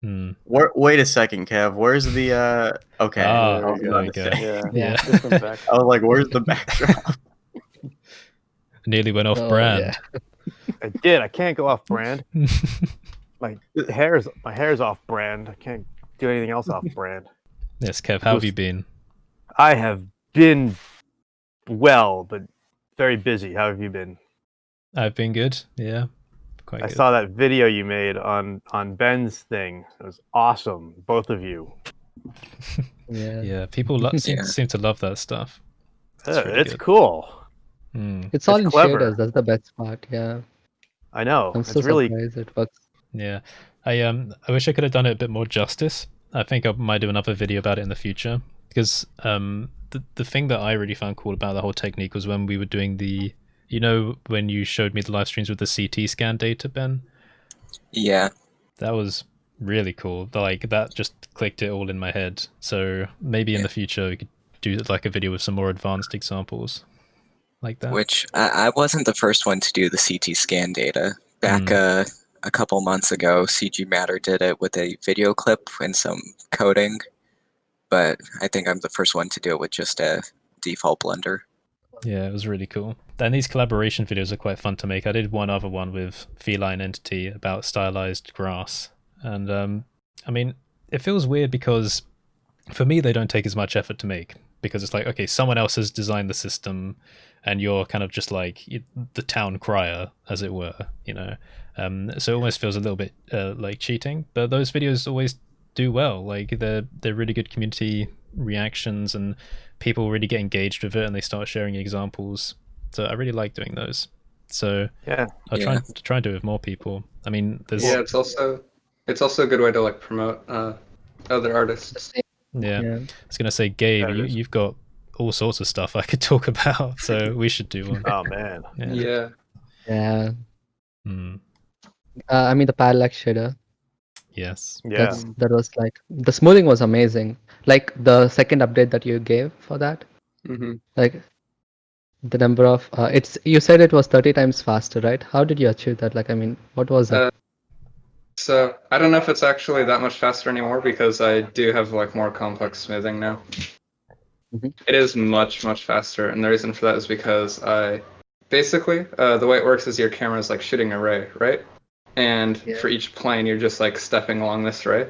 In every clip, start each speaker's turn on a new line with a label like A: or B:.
A: Wait a second, Kev. Where's the okay?
B: Ah,
A: I was
B: there
A: about
B: we
A: to
B: go.
A: say.
C: Yeah.
B: Yeah.
C: Back.
A: I was like, where's the backdrop?
B: Nearly went off
D: Oh,
B: brand.
C: I did. I can't go off brand. My hair's off brand. I can't do anything else off brand.
B: Yes, Kev, how have you been?
C: I have been well, but very busy. How have you been?
B: I've been good. Yeah, quite
C: I
B: good.
C: saw that video you made on Ben's thing. It was awesome, both of you.
B: Yeah, people seem to love that stuff.
C: It's cool.
D: It's all in
C: clever.
D: shaders. That's the best part. Yeah.
C: I know.
D: I'm so surprised it works.
B: Yeah, I wish I could have done it a bit more justice. I think I might do another video about it in the future, because the thing that I really found cool about the whole technique was when we were doing the, you know, when you showed me the live streams with the CT scan data, Ben.
E: Yeah,
B: that was really cool. Like, that just clicked it all in my head. So maybe in the future we could do like a video with some more advanced examples like that.
E: Which I wasn't the first one to do the CT scan data. Back a couple months ago, CG Matter did it with a video clip and some coding, but I think I'm the first one to do it with just a default Blender.
B: Yeah, it was really cool. And these collaboration videos are quite fun to make. I did one other one with Feline Entity about stylized grass. And I mean, it feels weird because for me, they don't take as much effort to make, because it's like, okay, someone else has designed the system and you're kind of just like the town crier, as it were, you know. So it almost feels a little bit like cheating, but those videos always do well. Like, they're really good community reactions and people really get engaged with it and they start sharing examples. So I really like doing those. So
C: yeah,
B: I'll try and do it with more people. I mean, there's
F: it's also a good way to like promote other artists.
B: Yeah. I was gonna say, Gabe, you've got all sorts of stuff I could talk about, so we should do one.
C: Oh man.
D: Yeah.
B: Hmm.
D: I mean, the parallax shader.
B: Yes.
C: Yeah.
D: That was like, the smoothing was amazing. Like the second update that you gave for that. Like the number of you said it was 30 times faster, right? How did you achieve that? Like, I mean, what was it?
F: So I don't know if it's actually that much faster anymore, because I do have like more complex smoothing now. It is much faster, and the reason for that is because basically the way it works is your camera is like shooting a ray, right? And for each plane you're just like stepping along this ray.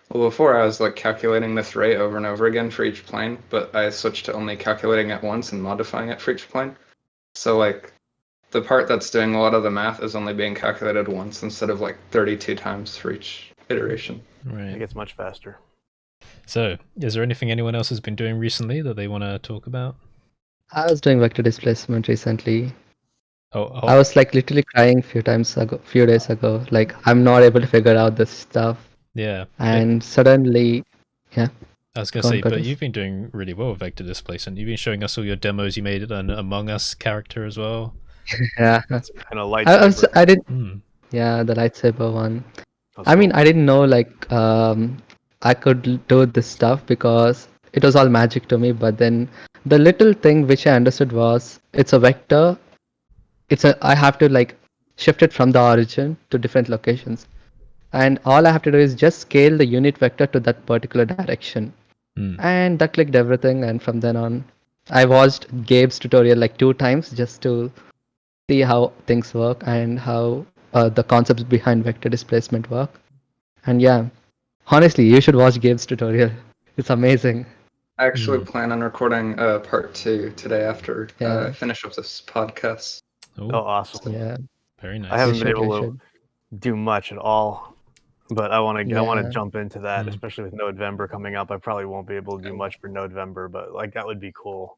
F: Well, before I was like calculating this ray over and over again for each plane, but I switched to only calculating it once and modifying it for each plane. So like the part that's doing a lot of the math is only being calculated once instead of like 32 times for each iteration.
B: Right.
C: It gets much faster.
B: So, is there anything anyone else has been doing recently that they want to talk about?
D: I was doing vector displacement recently.
B: Oh.
D: I was like literally crying few days ago. Like, I'm not able to figure out this stuff.
B: Yeah.
D: And suddenly, I
B: was going to say, but you've been doing really well with vector displacement. You've been showing us all your demos. You made an Among Us character as well.
D: Yeah.
C: And a lightsaber.
D: I didn't. Yeah, the lightsaber one. I mean, I didn't know like I could do this stuff because it was all magic to me. But then the little thing which I understood was it's a vector. I have to like shift it from the origin to different locations. And all I have to do is just scale the unit vector to that particular direction. And that clicked everything. And from then on, I watched Gabe's tutorial like 2 times just to see how things work and how the concepts behind vector displacement work. And yeah, honestly, you should watch Gabe's tutorial. It's amazing.
F: I actually plan on recording part 2 today after I finish up this podcast.
C: Oh, awesome!
D: Yeah,
B: very nice.
C: I haven't been able to do much at all, but I want to jump into that, especially with Nodevember coming up. I probably won't be able to do much for Nodevember, but like that would be cool.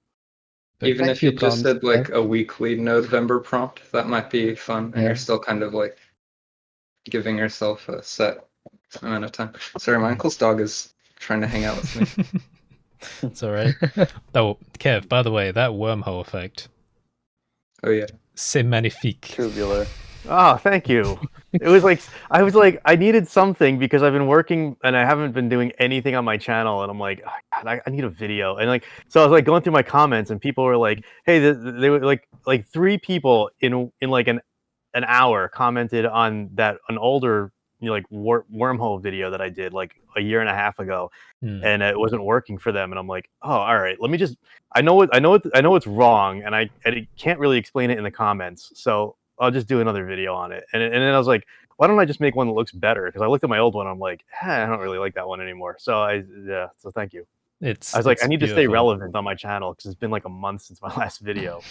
F: Even if you just did like a weekly Nodevember prompt, that might be fun, and you're still kind of like giving yourself a set amount of time. Sorry, my uncle's dog is trying to hang out with me.
B: It's all right. Oh, Kev, by the way, that wormhole effect.
F: Oh yeah.
B: C'est magnifique.
C: Tubular. Oh, thank you. It was like I needed something because I've been working and I haven't been doing anything on my channel, and I'm like, oh, God, I need a video. And like, so I was like going through my comments, and people were like, "Hey, they were like 3 people in like an hour commented on an older wormhole video that I did like a year and a half ago, and it wasn't working for them. And I'm like, oh, all right, let me just. I know it's wrong, and I can't really explain it in the comments, so I'll just do another video on it. And then I was like, why don't I just make one that looks better? Because I looked at my old one, I'm like, I don't really like that one anymore. So so thank you. I was like, I need to stay relevant on my channel because it's been like a month since my last video.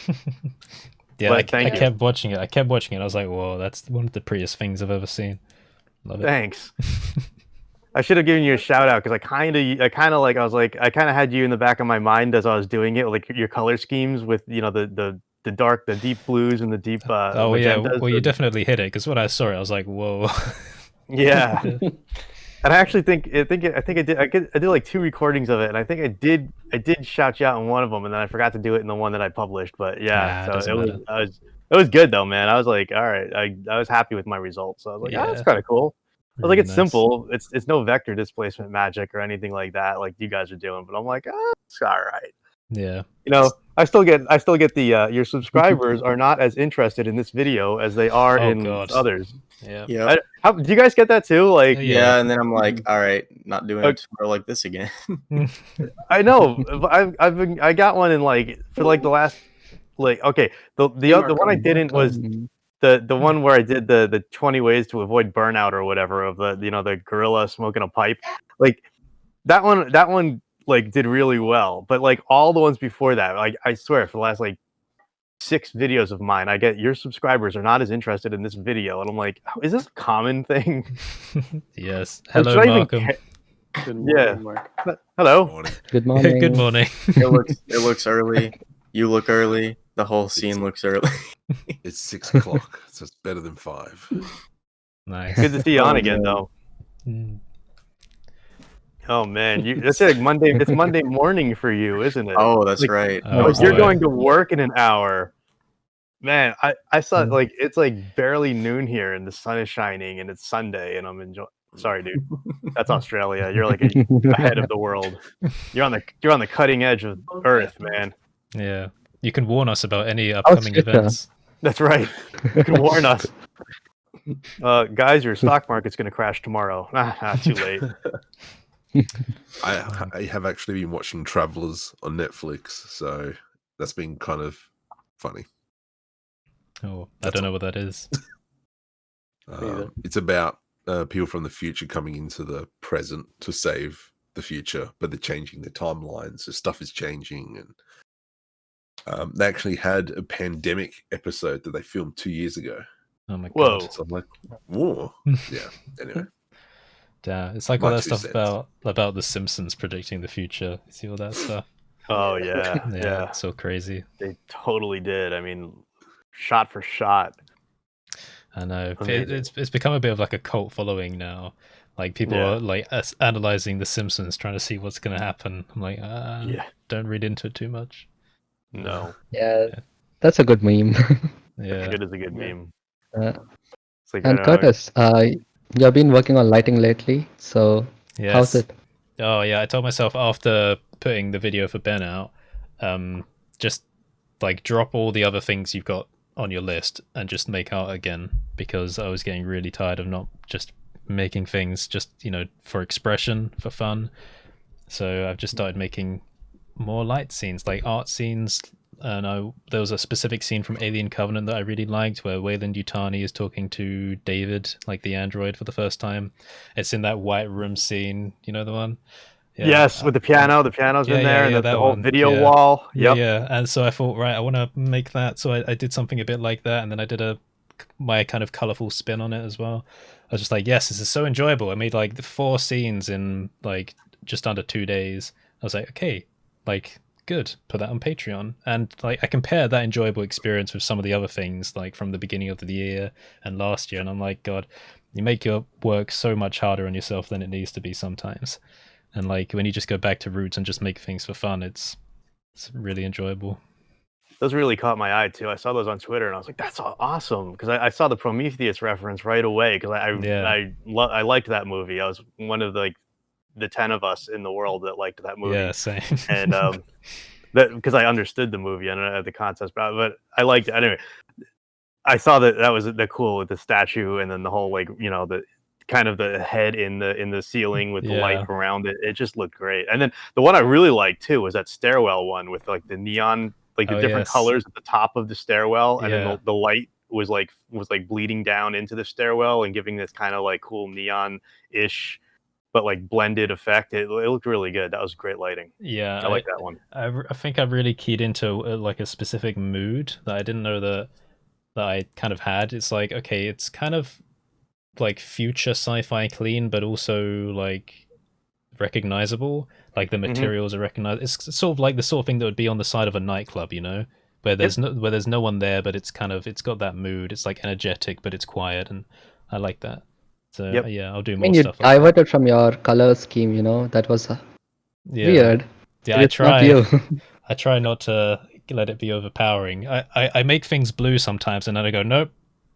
B: Yeah, I kept watching it. I was like, whoa, that's one of the prettiest things I've ever seen. Love it.
C: Thanks. I should have given you a shout out because I kind of had you in the back of my mind as I was doing it, like your color schemes with the deep blues and the deep.
B: Oh yeah, well you definitely hit it because when I saw it, I was like, whoa.
C: Yeah. And I actually think I did like 2 recordings of it, and I think I did shout you out in one of them, and then I forgot to do it in the one that I published. But yeah, so it was good though, man. I was like, all right, I was happy with my results. So I was like, that's kind of cool. I was like, it's simple. It's no vector displacement magic or anything like that, like you guys are doing. But I'm like, it's all right.
B: Yeah.
C: I still get the your subscribers are not as interested in this video as they are in others.
B: Yeah.
C: Do you guys get that too? Like,
A: yeah, and then I'm like, all right, not doing it tomorrow like this again.
C: I know. I got one in like for like the last the one I didn't was the one where I did the 20 ways to avoid burnout or whatever of the gorilla smoking a pipe. Like that one like did really well, but like all the ones before that, like I swear for the last like 6 videos of mine, I get your subscribers are not as interested in this video, and I'm like, is this a common thing?
B: Yes. Hello, Markom.
G: Good morning, Mark.
C: Hello.
D: Good morning.
B: Good morning.
A: It looks early. You look early. The whole scene looks early.
G: It's 6 o'clock, so it's better than 5.
B: Nice.
C: Good to see you on again, though. Oh man, it's like Monday. It's Monday morning for you, isn't it?
A: Oh, that's right.
C: You're going to work in an hour. Man, I saw like it's like barely noon here, and the sun is shining, and it's Sunday, and I'm enjoying. Sorry, dude. That's Australia. You're like ahead of the world. You're on the cutting edge of Earth, man.
B: Yeah, you can warn us about any upcoming events.
C: That's right. You can warn us. Guys, your stock market's going to crash tomorrow. Too late.
G: I have actually been watching Travelers on Netflix, so that's been kind of funny.
B: Oh, I don't know what that is.
G: It's about people from the future coming into the present to save the future, but they're changing the timelines, so stuff is changing. And they actually had a pandemic episode that they filmed 2 years ago.
B: Oh my god!
C: Whoa!
G: So I'm like, whoa, yeah. Anyway.
B: Yeah, it's like all that stuff about the Simpsons predicting the future. You see all that stuff?
C: Oh yeah,
B: yeah, it's so crazy.
C: They totally did. I mean, shot for shot.
B: I know it's become a bit of like a cult following now. Like people are like analyzing the Simpsons, trying to see what's going to happen. I'm like, don't read into it too much.
C: No.
D: Yeah, that's a good meme.
B: Yeah,
C: It is a good meme.
D: It's like, and Curtis, you've been working on lighting lately, so how's it?
B: Oh yeah, I told myself after putting the video for Ben out, just like drop all the other things you've got on your list and just make art again, because I was getting really tired of not just making things just for expression, for fun. So I've just started making more light scenes, like art scenes. And there was a specific scene from Alien Covenant that I really liked, where Wayland Yutani is talking to David, like the android, for the first time. It's in that white room scene, you know the one? Yeah.
C: Yes, with the piano. The piano's in there, and the whole video wall. Yep.
B: Yeah. And so I thought, right, I want to make that. So I did something a bit like that, and then I did my kind of colorful spin on it as well. I was just like, yes, this is so enjoyable. I made like 4 scenes in like just under 2 days. I was like, okay, like, good, put that on Patreon. And like I compare that enjoyable experience with some of the other things like from the beginning of the year and last year, and I'm like, God, you make your work so much harder on yourself than it needs to be sometimes. And like when you just go back to roots and just make things for fun, it's really enjoyable.
C: Those really caught my eye too. I saw those on Twitter and I was like, that's awesome, because I saw the Prometheus reference right away, because I liked that movie. I was one of the 10 of us in the world that liked that movie.
B: Yeah, same.
C: And because I understood the movie and the concepts, but I liked it anyway. I saw that was the cool with the statue, and then the whole like the kind of the head in the ceiling with the
B: Yeah.
C: light around it. It just looked great. And then the one I really liked too was that stairwell one with like the neon, like the
B: Oh,
C: different
B: yes.
C: colors at the top of the stairwell, and
B: Yeah.
C: then the light was like bleeding down into the stairwell and giving this kind of like cool neon-ish but like blended effect. It looked really good. That was great lighting.
B: Yeah,
C: I like that one.
B: I think I really keyed into like a specific mood that I didn't know that I kind of had. It's like, okay, it's kind of like future sci-fi clean, but also like recognizable. Like the materials are recognized. It's sort of like the sort of thing that would be on the side of a nightclub, you know, where there's no one there, but it's got that mood. It's like energetic, but it's quiet, and I like that. So yeah, I'll do
D: I
B: more
D: mean, you
B: stuff. Like that.
D: diverted from your color scheme, you know, that was weird.
B: Yeah,
D: But it's not you.
B: I try not to let it be overpowering. I make things blue sometimes, and then I go, nope,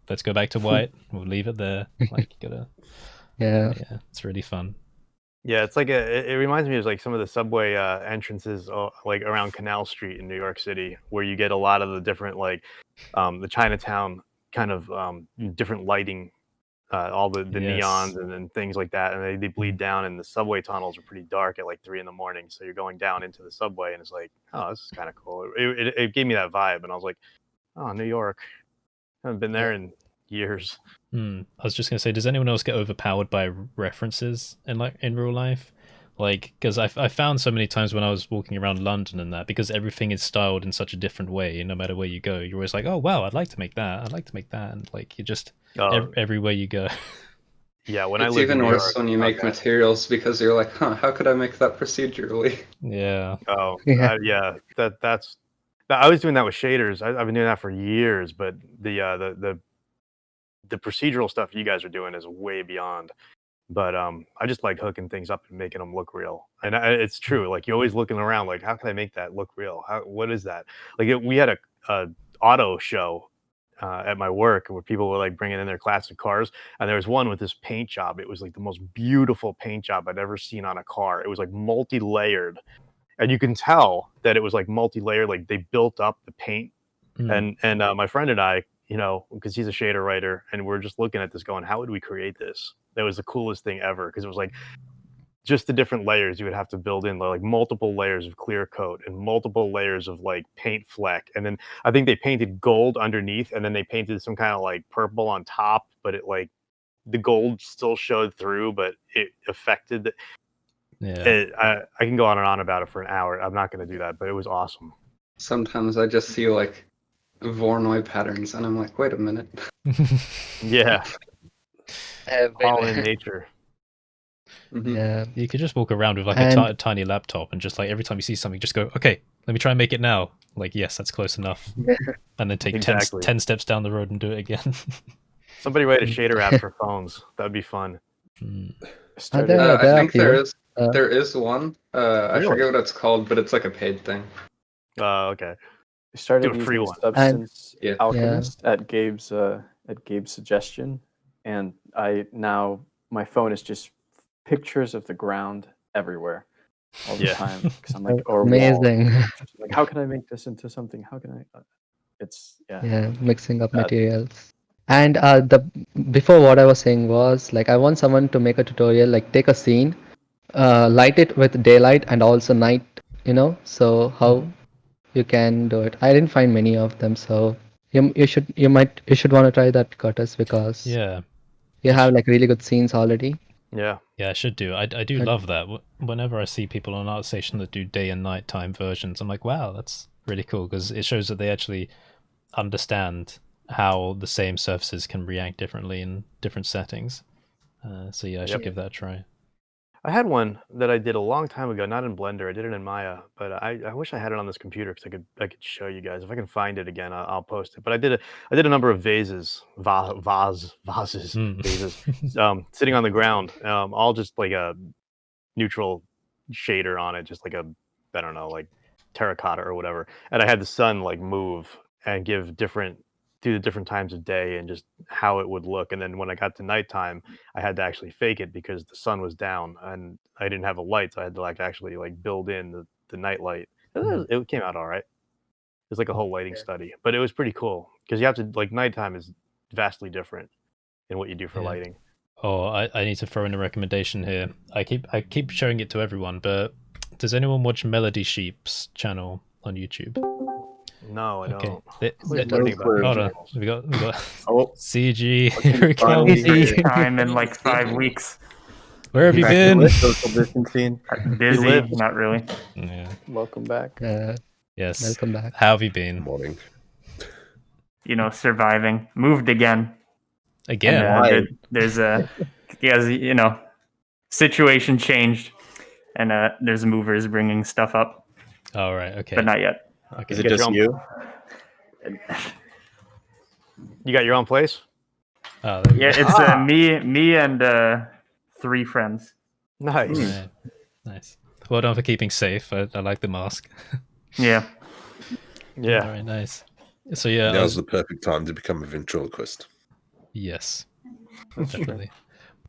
B: let's go back to white. We'll leave it there. Like, you gotta.
D: Yeah.
B: Yeah, it's really fun.
C: Yeah, it's like it reminds me of like some of the subway entrances like around Canal Street in New York City, where you get a lot of the different like the Chinatown kind of different lighting, all the neons and things like that, and they bleed down, and the subway tunnels are pretty dark at like 3 a.m. So you're going down into the subway, and it's like, oh, this is kind of cool. It gave me that vibe, and I was like, oh, New York. I haven't been there in years.
B: I was just gonna say, does anyone else get overpowered by references in real life? Like, because I found so many times when I was walking around London and that, because everything is styled in such a different way, no matter where you go, you're always like, oh wow, I'd like to make that. I'd like to make that, and like you just everywhere you go.
C: Yeah, when
F: it's even worse when you make materials, because you're like, huh, how could I make that procedurally?
B: Yeah.
C: Oh, yeah. That's. I was doing that with shaders. I've been doing that for years, but the procedural stuff you guys are doing is way beyond. But I just like hooking things up and making them look real. And it's true. Like you're always looking around, like, how can I make that look real? What is that? Like we had a auto show at my work where people were like bringing in their classic cars, and there was one with this paint job. It was like the most beautiful paint job I'd ever seen on a car. It was like multi-layered, and you can tell that it was like multi-layered. Like they built up the paint, and my friend and I, you know, because he's a shader writer, and we're just looking at this going, how would we create this? That was the coolest thing ever, because it was like just the different layers you would have to build in, like multiple layers of clear coat and multiple layers of like paint fleck. And then I think they painted gold underneath, and then they painted some kind of like purple on top, but it like the gold still showed through, but it affected. I can go on and on about it for an hour. I'm not going to do that, but it was awesome.
F: Sometimes I just see like Voronoi patterns, and I'm like, wait a minute.
C: Yeah. All in nature.
D: Yeah,
B: you could just walk around with like a tiny laptop and just like every time you see something, just go, okay, let me try and make it now. Like, yes, that's close enough. And then take 10 steps down the road and do it again.
C: Somebody write a shader app for phones. That'd be fun.
F: I think there is one. I forget what it's called, but it's like a paid thing.
C: Okay.
H: We started using Substance Alchemist at Gabe's suggestion, and my phone is just pictures of the ground everywhere all the time, because I'm like, or
D: amazing.
H: Like, how can I make this into something? How can I? It's
D: mixing up materials. And before what I was saying was like, I want someone to make a tutorial, like take a scene, light it with daylight and also night, you know, so how you can do it. I didn't find many of them, so you should want to try that, Curtis, because you have like really good scenes already.
C: Yeah,
B: I should do. I do love that. Whenever I see people on ArtStation that do day and night time versions, I'm like, wow, that's really cool, because it shows that they actually understand how the same surfaces can react differently in different settings. So yeah, I should give that a try.
C: I had one that I did a long time ago, not in Blender. I did it in Maya, but I wish I had it on this computer because I could show you guys. If I can find it again, I'll post it. But I did a number of vases, sitting on the ground, all just like a neutral shader on it, just like a, I don't know, like terracotta or whatever. And I had the sun like move and give through the different times of day and just how it would look. And then when I got to nighttime, I had to actually fake it because the sun was down and I didn't have a light, so I had to like actually like build in the night light. It came out all right. It was like a whole lighting study, but it was pretty cool because you have to, like, nighttime is vastly different in what you do for lighting.
B: Oh, I need to throw in a recommendation here. I keep showing it to everyone, but does anyone watch Melody Sheep's channel on YouTube?
C: No, I don't.
B: Hold on. We got CG.
A: Here we go.
I: Easy time in like 5 weeks.
B: Where have you been?
A: Social distancing.
I: Busy, not really.
B: Yeah.
H: Welcome back.
B: Yes.
D: Welcome back.
B: How have you been?
G: Morning.
I: You know, surviving. Moved again.
B: Again?
I: And, there's a, because, you know, situation changed, and there's movers bringing stuff up.
B: All right. Okay.
I: But not yet.
B: Okay.
A: Is it just you?
C: You got your own place?
B: Oh,
I: Yeah, it's me and 3 friends.
C: Nice.
B: Yeah. Nice. Well done for keeping safe. I like the mask.
I: Yeah.
C: Yeah.
B: All right. Nice. So yeah.
G: Now's the perfect time to become a ventriloquist.
B: Yes. Definitely.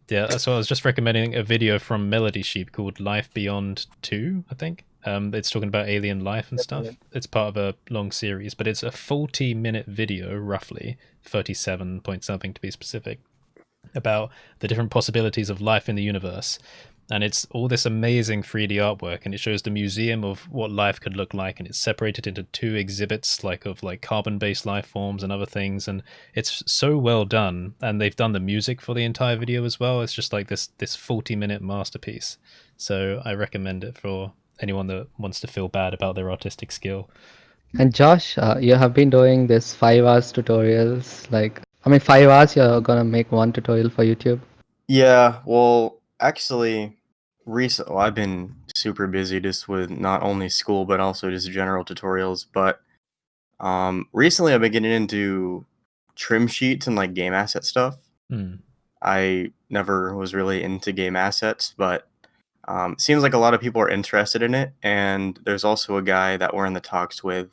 B: Yeah. So I was just recommending a video from Melody Sheep called Life Beyond 2, I think. It's talking about alien life and stuff. It's part of a long series, but it's a 40-minute video, roughly 37 point something to be specific, about the different possibilities of life in the universe. And it's all this amazing 3D artwork, and it shows the museum of what life could look like, and it's separated into 2 exhibits of carbon-based life forms and other things, and it's so well done. And they've done the music for the entire video as well. It's just like this 40-minute masterpiece. So I recommend it for anyone that wants to feel bad about their artistic skill.
D: And Josh, you have been doing this 5 hours tutorials. 5 hours you're gonna make one tutorial for YouTube?
A: Yeah, well, actually, recently I've been super busy just with not only school but also just general tutorials. But recently I've been getting into trim sheets and like game asset stuff. I never was really into game assets, but seems like a lot of people are interested in it. And there's also a guy that we're in the talks with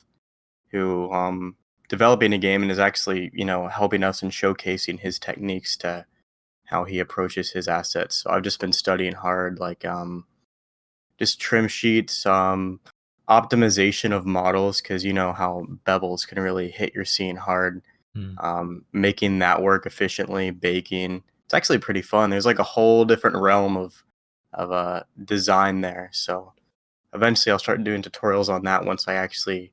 A: who developing a game and is actually, helping us and showcasing his techniques to how he approaches his assets. So I've just been studying hard, just trim sheets, optimization of models, because you know how bevels can really hit your scene hard. Making that work efficiently, baking. It's actually pretty fun. There's like a whole different realm of design there. So eventually I'll start doing tutorials on that once I actually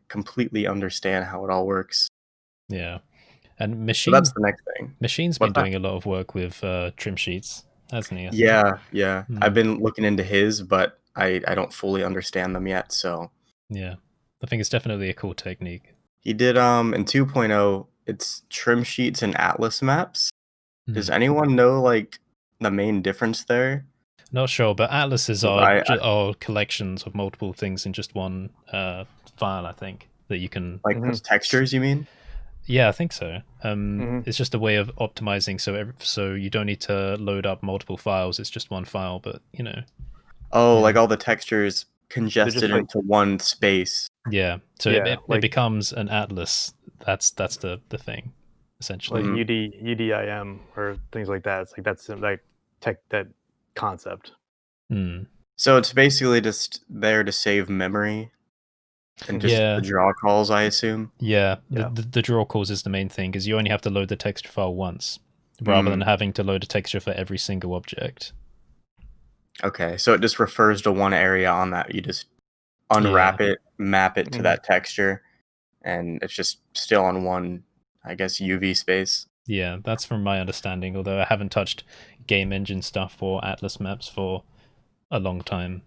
A: completely understand how it all works.
B: Yeah. And Machine,
A: so that's the next thing.
B: Machine's been doing a lot of work with trim sheets, hasn't he?
A: Yeah. I've been looking into his, but I don't fully understand them yet. So
B: yeah, I think it's definitely a cool technique.
A: He did in 2.0, it's trim sheets and atlas maps. Does anyone know the main difference there?
B: Not sure, but atlases are collections of multiple things in just one file, I think, that you can...
A: those textures, you mean?
B: Yeah, I think so. It's just a way of optimizing, so you don't need to load up multiple files. It's just one file, but
A: Oh, all the textures congested into one space.
B: Yeah, so it becomes an atlas. That's the thing, essentially.
C: UDIM or things like that. It's that's that concept.
A: So it's basically just there to save memory. And just the draw calls, I assume?
B: Yeah, the draw calls is the main thing, because you only have to load the texture file once, rather than having to load a texture for every single object. Okay,
A: so it just refers to one area on that. You just unwrap it, map it to that texture, and it's just still on one, I guess, UV space.
B: Yeah, that's from my understanding, although I haven't touched game engine stuff or atlas maps for a long time.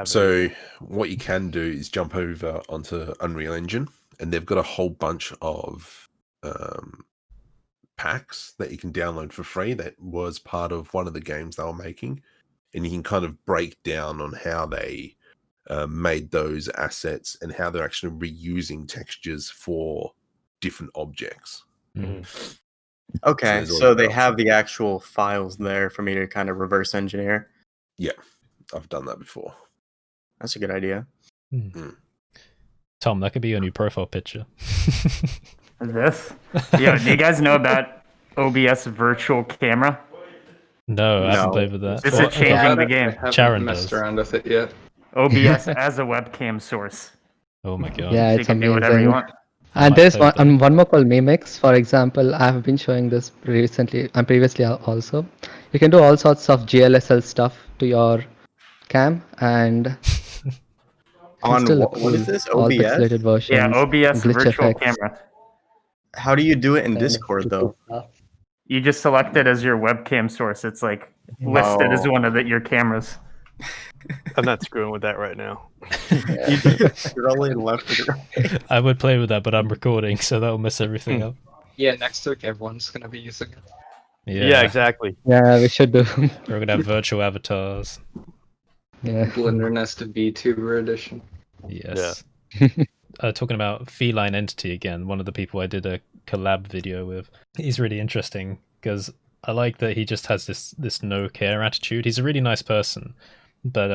G: So what you can do is jump over onto Unreal Engine, and they've got a whole bunch of packs that you can download for free that was part of one of the games they were making, and you can kind of break down on how they made those assets and how they're actually reusing textures for different objects.
A: Okay, so they have the actual files there for me to kind of reverse engineer.
G: Yeah, I've done that before.
A: That's a good idea.
B: Tom, that could be your new profile picture.
I: This? Yeah, do you guys know about OBS Virtual Camera?
B: No, I haven't played with that.
I: This is changing the game.
F: I haven't
B: Charan
F: messed around with it yet.
I: OBS as a webcam source.
B: Oh my god.
D: Yeah,
I: So you
D: it's
I: can
D: amazing.
I: do whatever you want.
D: And there's one more called Mimix. For example, I have been showing this recently and previously also. You can do all sorts of GLSL stuff to your cam and
A: on
D: still
A: what is this?
D: all
A: OBS?
D: pixelated versions.
I: Yeah, OBS
D: glitch
I: Virtual
D: effects.
I: Camera.
A: How do you do it in Discord though?
I: You just select it as your webcam source. It's like listed as one of your cameras.
C: I'm not screwing with that right now.
A: You're only left to the right.
B: I would play with that, but I'm recording, so that'll mess everything up.
F: Yeah, next week everyone's gonna be using it.
C: Yeah, exactly.
D: Yeah, we should do.
B: We're gonna have virtual avatars.
D: Yeah.
F: BlenderNest VTuber edition.
B: Yes. Talking about feline entity again, one of the people I did a collab video with, he's really interesting because I like that he just has this no care attitude. He's a really nice person, but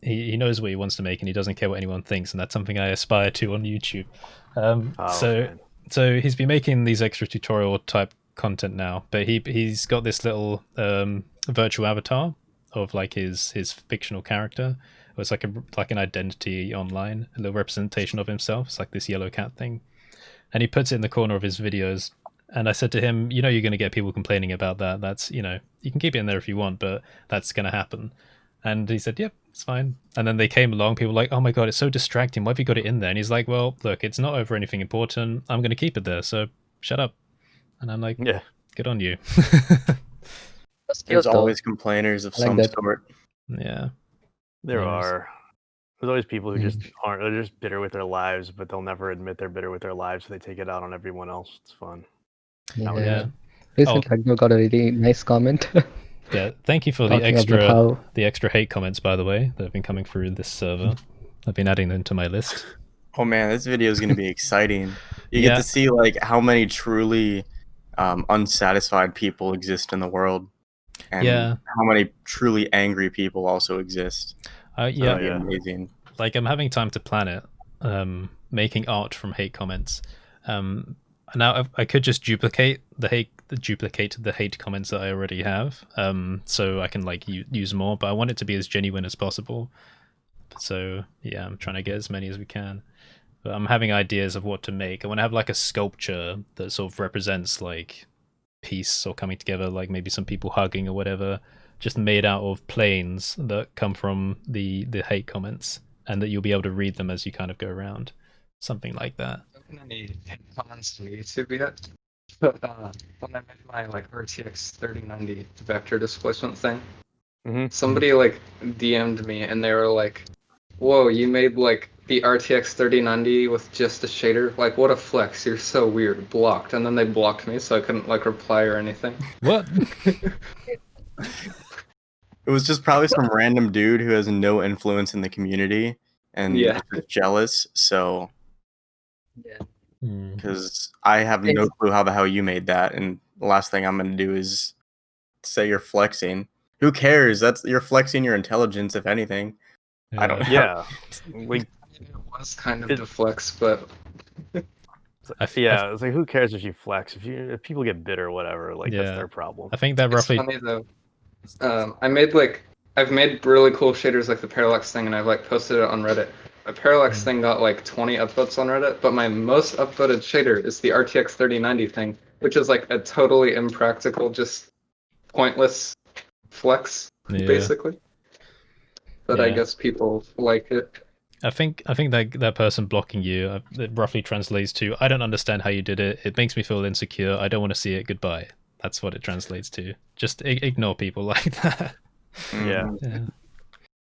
B: he knows what he wants to make and he doesn't care what anyone thinks, and that's something I aspire to on YouTube. So he's been making these extra tutorial type content now, but he's got this little virtual avatar of like his fictional character. It's like an identity online, a little representation of himself. It's like this yellow cat thing, and he puts it in the corner of his videos. And I said to him, you're going to get people complaining about that. That's, you can keep it in there if you want, but that's going to happen. And he said, yep, it's fine. And then they came along, people were like, oh my God, it's so distracting. Why have you got it in there? And he's like, well, look, it's not over anything important. I'm going to keep it there, so shut up. And I'm like, yeah, good on you.
A: There's always complainers of some sort.
B: Yeah.
C: There are. There's always people who just aren't. They're just bitter with their lives, but they'll never admit they're bitter with their lives, so they take it out on everyone else. It's fun.
D: Yeah. Recently, I got a really nice comment.
B: Yeah, thank you for the extra hate comments, by the way, that have been coming through this server. I've been adding them to my list.
A: Oh man, this video is going to be exciting. You get to see like how many truly unsatisfied people exist in the world, and how many truly angry people also exist. Amazing.
B: Like I'm having time to plan it, making art from hate comments. Now I could just duplicate the hate comments that I already have, so I can like use more. But I want it to be as genuine as possible. So yeah, I'm trying to get as many as we can. But I'm having ideas of what to make. I want to have like a sculpture that sort of represents like peace or coming together, like maybe some people hugging or whatever, just made out of planes that come from the hate comments, and that you'll be able to read them as you kind of go around. Something like that.
F: I haven't any comments on YouTube yet, but when I made my like RTX 3090 vector displacement thing, somebody like DM'd me and they were like, "Whoa, you made like the RTX 3090 with just a shader? Like, what a flex! You're so weird." Blocked, and then they blocked me, so I couldn't like reply or anything.
B: What?
A: It was just probably some random dude who has no influence in the community and is jealous. So. Because I have no clue how the hell you made that, and the last thing I'm going to do is say you're flexing. Who cares? You're flexing your intelligence, if anything. I don't know.
C: Yeah,
F: it was kind of to flex, but
C: it's like who cares if you flex? If people get bitter, or whatever, like that's their problem.
B: I think that roughly.
F: It's funny though. I've made really cool shaders like the parallax thing, and I've like posted it on Reddit. My parallax thing got like 20 upvotes on Reddit, but my most upvoted shader is the RTX 3090 thing, which is like a totally impractical, just pointless flex, basically. But I guess people like it.
B: I think that person blocking you, it roughly translates to, I don't understand how you did it. It makes me feel insecure. I don't want to see it. Goodbye. That's what it translates to. Just ignore people like that.
C: Yeah.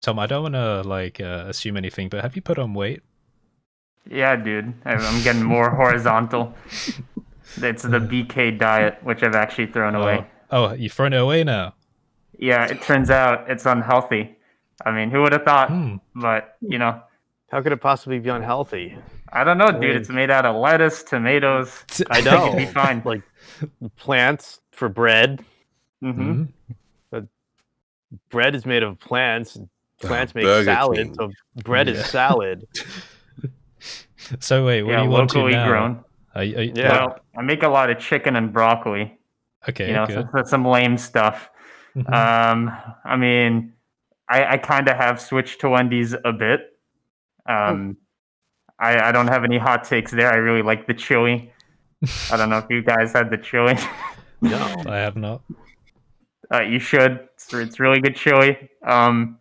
B: Tom, I don't want to like assume anything, but have you put on weight?
I: Yeah, dude. I'm getting more horizontal. It's the BK diet, which I've actually thrown away.
B: Oh, you've thrown it away now?
I: Yeah, it turns out it's unhealthy. I mean, who would have thought? But,
C: How could it possibly be unhealthy?
I: I don't know, dude. It's made out of lettuce, tomatoes.
C: I know.
I: It'd be fine.
C: Like plants for bread. But bread is made of plants. Plants make salad, so bread is salad.
B: So wait, what do you want to
I: locally
B: now?
I: grown. Well, I make a lot of chicken and broccoli.
B: Okay,
I: some lame stuff. I mean, I kind of have switched to Wendy's a bit. I don't have any hot takes there. I really like the chili. I don't know if you guys had the chili.
B: No, I have not.
I: You should. It's really good chili. Yeah.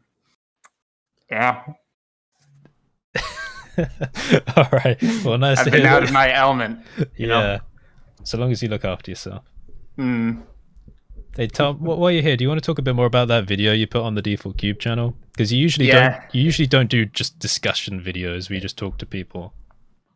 B: All right. Well, nice
I: I've
B: to
I: been
B: hear
I: out
B: that.
I: of my element. You know?
B: So long as you look after yourself.
I: Mm.
B: Hey Tom, while you're here, do you want to talk a bit more about that video you put on the Default Cube channel? Because you usually don't do just discussion videos. We just talk to people.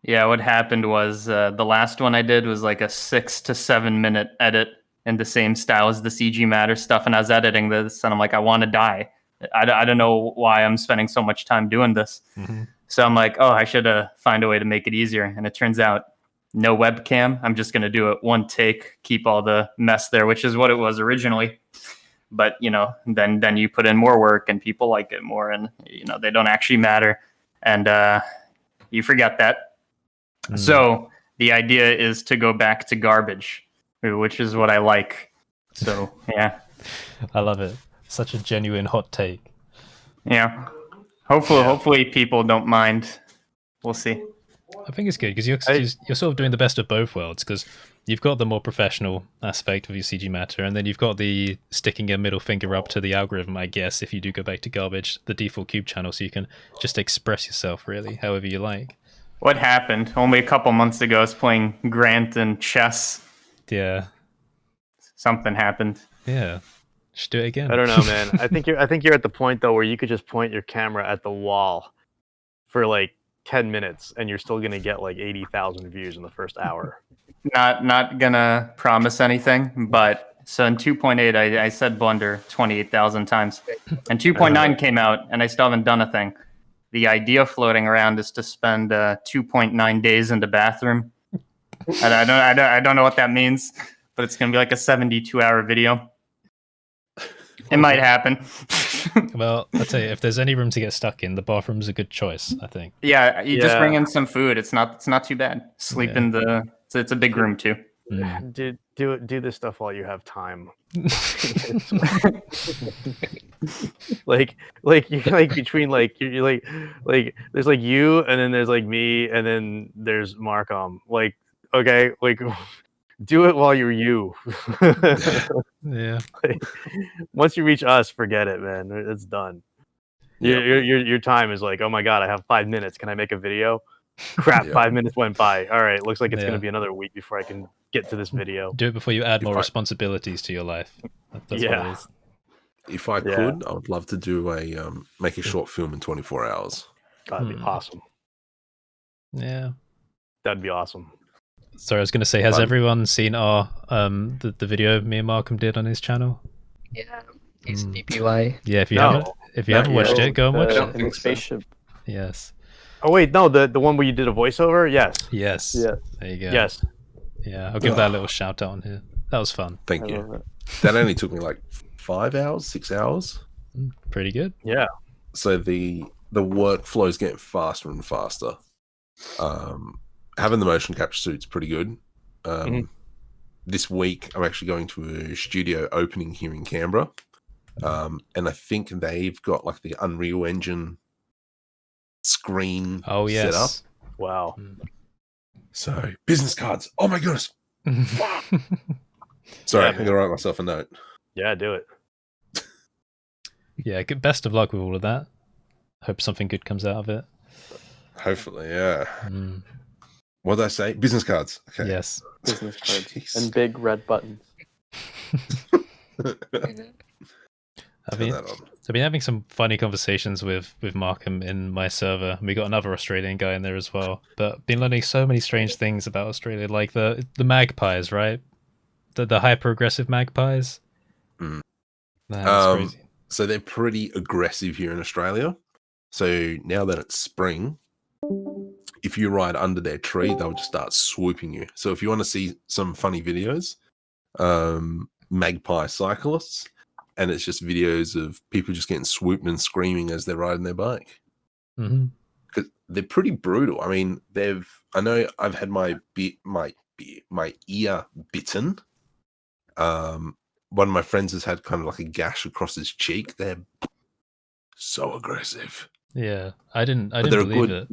I: Yeah, what happened was the last one I did was like a 6 to 7 minute edit in the same style as the CG Matter stuff, and I was editing this, and I'm like, I want to die. I don't know why I'm spending so much time doing this.
B: Mm-hmm.
I: So I'm like, oh, I should find a way to make it easier. And it turns out no webcam. I'm just going to do it one take, keep all the mess there, which is what it was originally. But, you know, then you put in more work and people like it more, and, you know, they don't actually matter. And you forget that.
B: Mm.
I: So the idea is to go back to garbage, which is what I like. So, yeah.
B: I love it. Such a genuine hot take.
I: Yeah. Hopefully people don't mind. We'll see.
B: I think it's good because you're sort of doing the best of both worlds, because you've got the more professional aspect of your CG Matter, and then you've got the sticking a middle finger up to the algorithm, I guess, if you do go back to garbage, the Default Cube channel, so you can just express yourself really however you like.
I: What happened? Only a couple months ago, I was playing Grant and chess.
B: Yeah.
I: Something happened.
B: Yeah. Just do it again.
C: I don't know, man. I think you're at the point though where you could just point your camera at the wall for like 10 minutes and you're still gonna get like 80,000 views in the first hour.
I: Not gonna promise anything, but so in 2.8 I said Blender 28,000 times, and 2.9 came out and I still haven't done a thing. The idea floating around is to spend 2.9 days in the bathroom. I don't know what that means, but it's gonna be like a 72-hour video. It might happen.
B: Well, I'll tell you, if there's any room to get stuck in, the bathroom's a good choice, I think.
I: Yeah, you just bring in some food. It's not too bad. Sleep in the. It's a big room too.
C: Do this stuff while you have time. like between you're like there's like you, and then there's like me, and then there's Markom. Like, okay, like do it while you're you.
B: Yeah.
C: Like, once you reach us, forget it, man. It's done. Your time is like, oh my god, I have 5 minutes. Can I make a video? Crap, 5 minutes went by. All right, looks like it's going to be another week before I can get to this video.
B: Do it before you add more responsibilities to your life. That's what it is.
G: If I could, I would love to do make a short film in 24 hours.
C: That'd be awesome.
B: Yeah.
C: That'd be awesome.
B: Sorry, I was going to say, has everyone seen our the video me and Markom did on his channel?
D: Yeah, it's DPY.
B: Yeah, if you haven't watched it, go and watch it.
H: In the spaceship.
B: Yes.
C: Oh wait, no, the one where you did a voiceover? Yes.
B: Yes.
H: Yeah.
B: There you go.
C: Yes.
B: Yeah, I'll give that a little shout out on here. That was fun.
G: Thank you. That only took me like 5 hours, 6 hours.
B: Pretty good.
C: Yeah.
G: So the workflow's getting faster and faster. Having the motion capture suit's pretty good. This week I'm actually going to a studio opening here in Canberra, and I think they've got like the Unreal Engine screen set up.
C: Wow.
G: So business cards. Oh my goodness. Sorry, I'm gonna write myself a note.
C: Yeah, do it.
B: Yeah, best of luck with all of that. Hope something good comes out of it.
G: Hopefully, yeah. What did I say? Business cards. Okay.
B: Yes.
H: Business cards. And big red buttons.
B: I've been having some funny conversations with Markom in my server. We got another Australian guy in there as well. But been learning so many strange things about Australia, like the magpies, right? The hyper aggressive magpies. Man, that's crazy.
G: So they're pretty aggressive here in Australia. So now that it's spring, if you ride under their tree, they'll just start swooping you. So if you want to see some funny videos, magpie cyclists, and it's just videos of people just getting swooped and screaming as they're riding their bike. Because they're pretty brutal. I mean, I know I've had my ear bitten. One of my friends has had kind of like a gash across his cheek. They're so aggressive.
B: Yeah, I didn't believe it.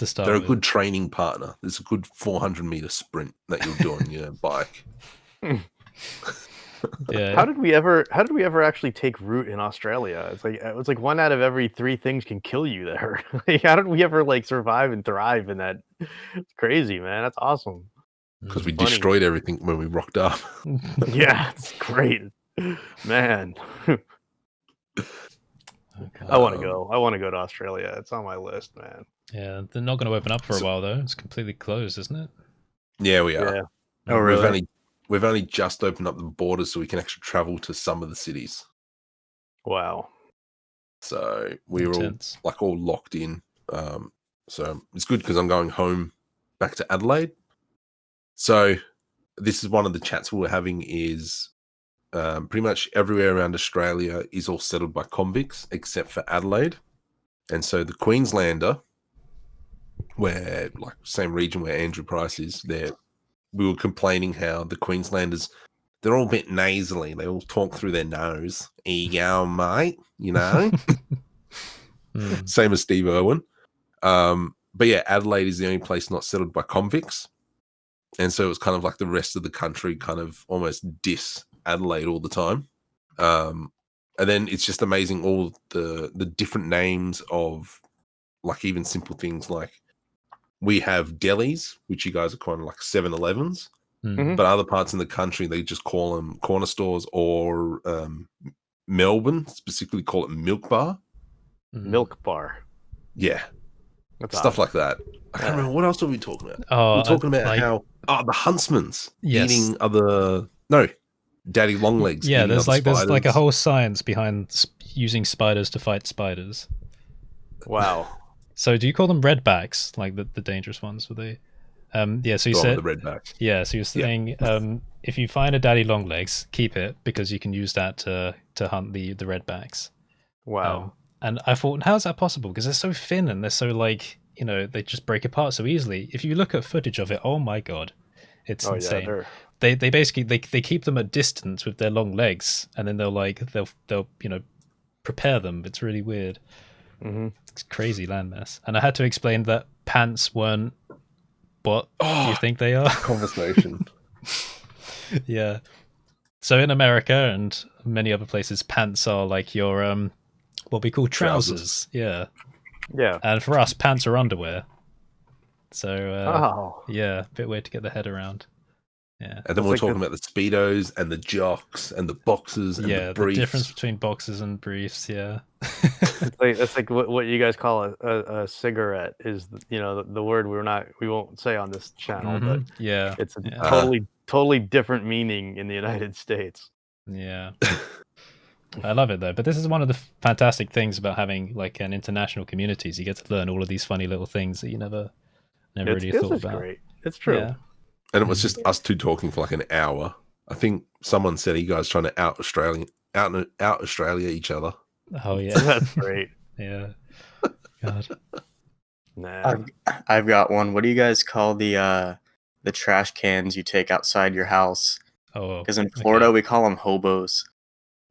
B: to start.
G: They're a
B: with.
G: good training partner. There's a good 400-meter sprint that you'll do on your bike.
B: Yeah.
C: How did we ever actually take root in Australia? It's like 1 out of every 3 things can kill you there. Like, how did we ever like survive and thrive in that? It's crazy, man. That's awesome.
G: Because we
C: Funny.
G: destroyed everything when we rocked up.
C: Yeah, it's great, man.
B: Okay.
C: I want to go. I want to go to Australia. It's on my list, man.
B: Yeah, they're not going to open up for a while though. It's completely closed, isn't it?
G: Yeah, we are.
C: Yeah.
A: Oh, really?
G: We've only just opened up the borders so we can actually travel to some of the cities.
C: Wow.
G: So we were
B: Intense.
G: all locked in. So it's good because I'm going home back to Adelaide. So this is one of the chats we were having is pretty much everywhere around Australia is all settled by convicts except for Adelaide. And so the Queenslander, where like same region where Andrew Price is, we were complaining how the Queenslanders, they're all a bit nasally. They all talk through their nose. Here you go, mate. You know? Same as Steve Irwin. But yeah, Adelaide is the only place not settled by convicts. And so it was kind of like the rest of the country kind of almost diss Adelaide all the time. And then it's just amazing all the different names of like even simple things like we have delis, which you guys are calling like 7-Elevens, but other parts in the country, they just call them corner stores, or Melbourne specifically call it milk bar.
C: Milk bar.
G: Yeah.
C: That's
G: Stuff
C: awesome.
G: like that. I can't remember. What else were we talking about?
B: Oh,
G: we were talking about
B: like-
G: how the huntsmans
B: Yes.
G: eating daddy longlegs.
B: Yeah,
G: eating
B: there's
G: other
B: like a
G: spiders.
B: whole science behind using spiders to fight spiders.
C: Wow.
B: So do you call them redbacks, like the dangerous ones? Were they? Yeah. So you
G: Oh,
B: said
G: the redback.
B: Yeah. So you're saying if you find a daddy longlegs, keep it because you can use that to hunt the redbacks.
C: Wow.
B: And I thought, how is that possible? Because they're so thin and they're so like, they just break apart so easily. If you look at footage of it, oh my god, it's insane.
C: Yeah,
B: They basically they keep them at distance with their long legs, and then they'll prepare them. It's really weird. It's crazy landmass. And I had to explain that pants weren't what you think they are.
G: Conversation.
B: Yeah. So in America and many other places, pants are like your what we call trousers. Yeah.
C: Yeah.
B: And for us, pants are underwear. So yeah, a bit weird to get the head around. Yeah.
G: And then we're talking about the Speedos and the jocks and the boxes and the briefs.
B: The difference between boxes and briefs, yeah.
C: It's like what you guys call a cigarette is, the word we won't say on this channel, but
B: yeah,
C: it's a totally different meaning in the United States.
B: Yeah. I love it though, but this is one of the fantastic things about having like an international communities. You get to learn all of these funny little things that you never really thought about.
C: Great. It's true.
B: Yeah.
G: And it was just us two talking for like an hour. I think someone said, "Are you guys trying to out Australia each other?"
B: Oh yeah,
C: that's great.
B: Yeah. God.
C: Nah.
A: I've got one. What do you guys call the trash cans you take outside your house?
B: Oh,
A: because in Florida we call them hobos,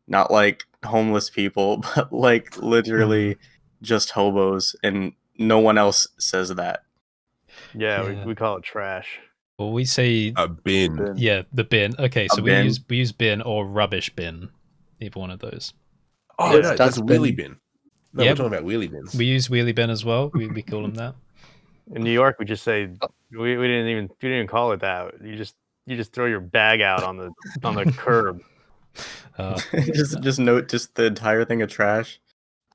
A: not like homeless people, but like literally just hobos, and no one else says that.
C: Yeah. We call it trash.
B: Well, we say
G: a bin.
B: Yeah, the bin. Okay, so we
A: bin.
B: use bin or rubbish bin, either one of those.
G: Oh no, that's a wheelie bin. No, we're talking about wheelie bins.
B: We use wheelie bin as well. We call them that.
C: In New York, we just say we didn't even call it that. You just throw your bag out on the curb.
A: Just note the entire thing of trash,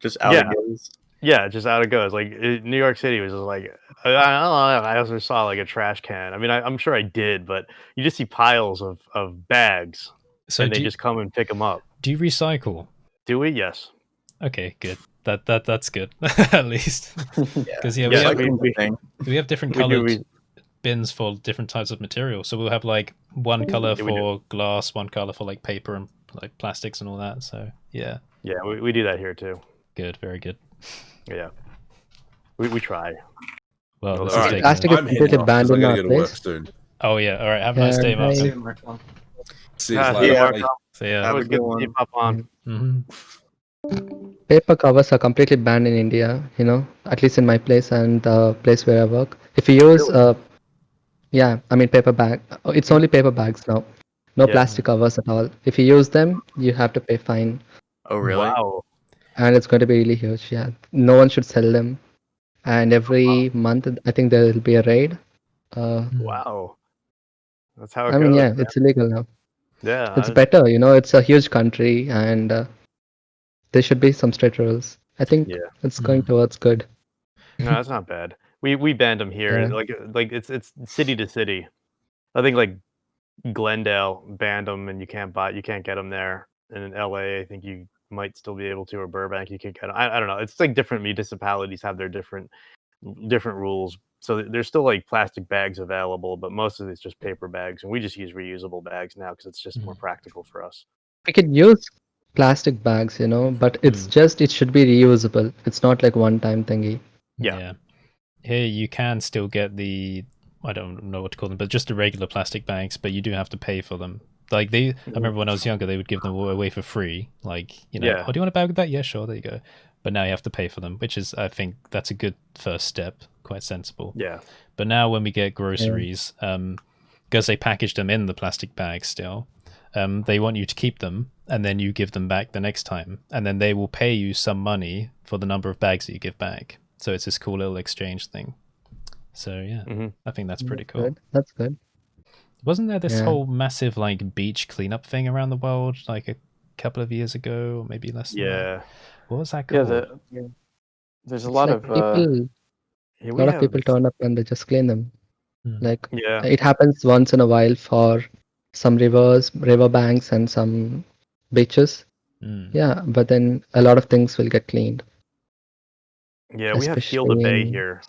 A: just out it goes.
C: Yeah, just out it goes. Like New York City was just like, I don't know. I also saw like a trash can. I mean, I'm sure I did, but you just see piles of bags, and they just come and pick them up.
B: Do you recycle?
C: Do we? Yes.
B: Okay, good. That's good at least. Because we have different colored bins for different types of material. So we'll have like one color for glass, one color for like paper and like plastics and all that. So yeah.
C: Yeah, we do that here too.
B: Good, very good.
C: Yeah. We try.
B: Well, this
G: all
B: is
G: right.
D: Plastic is completely banned in our place.
B: Oh yeah, all right. Have a nice day, Mark.
G: See you later.
B: See ya.
C: Have a good one. Keep up on.
B: Mm-hmm.
D: paper covers are completely banned in India, at least in my place and the place where I work. If you use, paper bag, it's only paper bags now. No plastic covers at all. If you use them, you have to pay fine.
A: Oh, really?
C: Wow.
D: And it's going to be really huge. Yeah. No one should sell them. And every month, I think there will be a raid.
C: Wow. That's how it
D: I mean,
C: goes.
D: yeah,
C: Man.
D: it's illegal now.
C: Yeah.
D: It's better, it's a huge country and there should be some strict rules. I think it's going towards good.
C: No, that's not bad. We banned them here.
D: Yeah.
C: Like it's city to city. I think like Glendale banned them, and you can't get them there. And in LA, I think you might still be able to, or Burbank, you can get them. I don't know. It's like different municipalities have their different rules. So there's still like plastic bags available, but most of it's just paper bags, and we just use reusable bags now because it's just more practical for us.
D: We can use plastic bags, but it's just it should be reusable. It's not like one-time thingy.
B: Yeah. Here you can still get the, I don't know what to call them, but just the regular plastic bags, but you do have to pay for them. Like I remember when I was younger, they would give them away for free. Like, oh, do you want a bag with that? Yeah, sure, there you go. But now you have to pay for them, which is, I think that's a good first step, quite sensible.
C: Yeah.
B: But now when we get groceries, because they package them in the plastic bags still, they want you to keep them, and then you give them back the next time, and then they will pay you some money for the number of bags that you give back. So it's this cool little exchange thing. So yeah, I think that's pretty cool.
D: Good. That's good.
B: Wasn't there this whole massive like beach cleanup thing around the world like a couple of years ago, or maybe less than that? What was that called?
H: There's a lot of
D: people. A lot of people turn up and they just clean them. Like it happens once in a while for some rivers, river banks, and some beaches. Yeah, but then a lot of things will get cleaned.
C: Yeah, we have Shield the Bay here,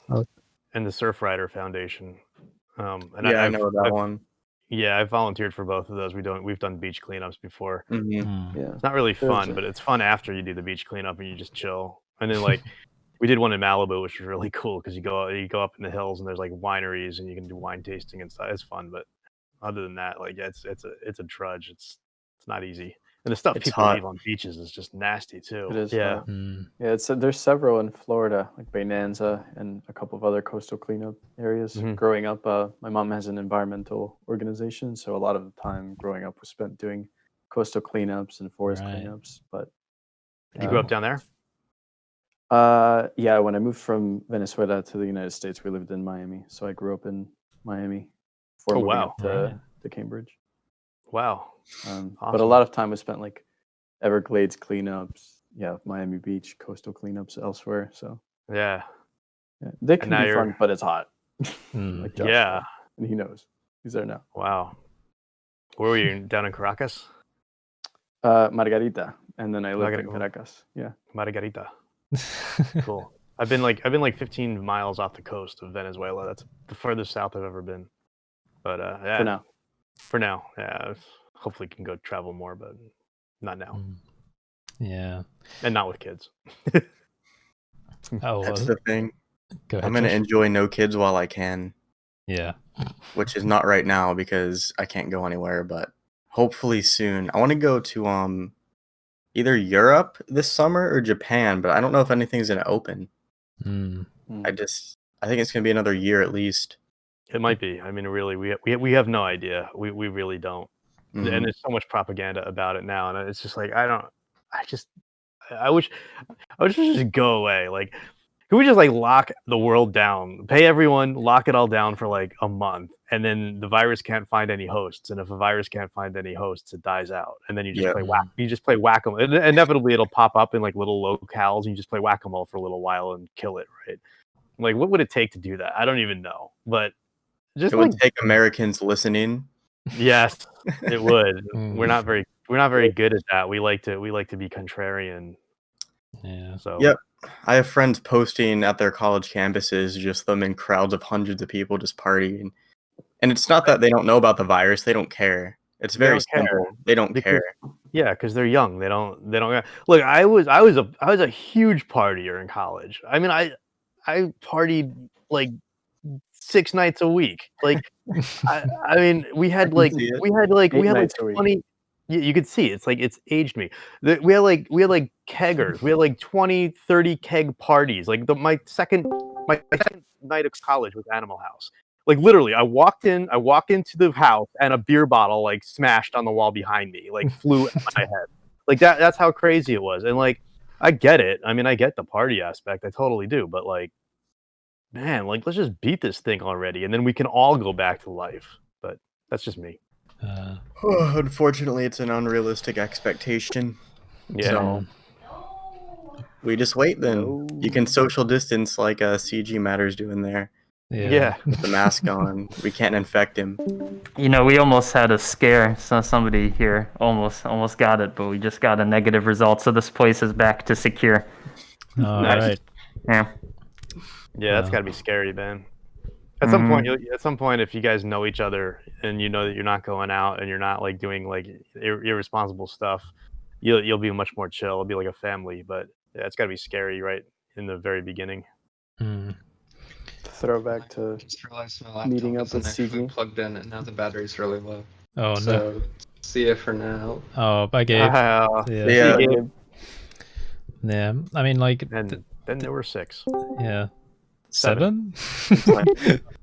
C: and the Surfrider Foundation. And
A: I know that one.
C: Yeah, I've volunteered for both of those. We've done beach cleanups before.
H: Yeah,
C: it's not really fun, but it's fun after you do the beach cleanup and you just chill. And then like we did one in Malibu, which was really cool because you go up in the hills and there's like wineries and you can do wine tasting and stuff. It's fun, but other than that, like it's a drudge. It's not easy. And the stuff people leave on beaches is just nasty too.
H: It is.
C: Yeah.
H: Yeah. There's several in Florida, like Bonanza and a couple of other coastal cleanup areas. Growing up, my mom has an environmental organization, so a lot of the time growing up was spent doing coastal cleanups and forest cleanups. But
C: you grew up down there?
H: Yeah. When I moved from Venezuela to the United States, we lived in Miami, so I grew up in Miami before moving up to Cambridge.
C: Wow.
H: Awesome. But a lot of time was spent like Everglades cleanups, Miami Beach, coastal cleanups elsewhere. So
C: yeah,
H: they can be fun, but it's hot. Like Josh
C: yeah,
H: said, and he knows he's there now.
C: Wow. Where were you? Down in Caracas?
H: Margarita, and then I lived in Caracas. Yeah,
C: Margarita. Cool. I've been like 15 miles off the coast of Venezuela. That's the furthest south I've ever been. But For now, yeah. Hopefully can go travel more, but not now.
B: Yeah.
C: And not with kids.
A: That's the thing.
B: Go ahead,
A: I'm going to enjoy no kids while I can.
B: Yeah.
A: Which is not right now because I can't go anywhere, but hopefully soon. I want to go to either Europe this summer or Japan, but I don't know if anything's going to open. I think it's going to be another year at least.
C: It might be. I mean, really, we have no idea. We really don't. And there's so much propaganda about it now, and it's just like I wish it just go away. Like, can we just like lock the world down, pay everyone, lock it all down for like a month, and then the virus can't find any hosts, and if a virus can't find any hosts, it dies out, and then you just play whack-a-mole. Inevitably, it'll pop up in like little locales, and you just play whack-a-mole for a little while and kill it, right? Like, what would it take to do that? I don't even know, but just
A: it would take Americans listening.
C: Yes, it would. We're not very good at that. We like to be contrarian.
B: Yeah.
C: So
A: yep. I have friends posting at their college campuses, just them in crowds of hundreds of people just partying. And it's not that they don't know about the virus; they don't care. It's very simple. They don't care.
C: Yeah, because they're young. They don't. Look, I was a huge partier in college. I mean, I partied like 6 nights a week. Like, I mean, we had 20. you could see it's like it's aged me. We had like keggers. We had like 20, 30 keg parties. Like my second night of college was Animal House. Like literally, I walked into the house and a beer bottle like smashed on the wall behind me, like flew at my head. Like that's how crazy it was. And like I get it. I mean, I get the party aspect. I totally do. But like, man, like let's just beat this thing already, and then we can all go back to life. But that's just me.
A: Unfortunately, it's an unrealistic expectation.
C: Yeah.
A: So we just wait then. You can social distance like CG Matter's doing there.
C: Yeah.
A: With the mask on. We can't infect him.
I: You know, we almost had a scare. So somebody here almost got it, but we just got a negative result. So this place is back to secure.
B: All right.
I: Yeah.
C: Yeah, that's got to be scary, man. At some point, if you guys know each other and you know that you're not going out and you're not like doing like irresponsible stuff, you'll be much more chill. It'll be like a family. But yeah, it's got to be scary right in the very beginning.
H: Throwback to
F: Just realized my laptop
H: meeting up
F: isn't
H: with
F: actually
H: CG.
F: plugged in, and now the battery's really low.
B: Oh no.
F: So, see you for now.
B: Oh, bye, Gabe.
A: Yeah.
B: Yeah. I mean, like.
C: And then there were 6.
B: Yeah. 7?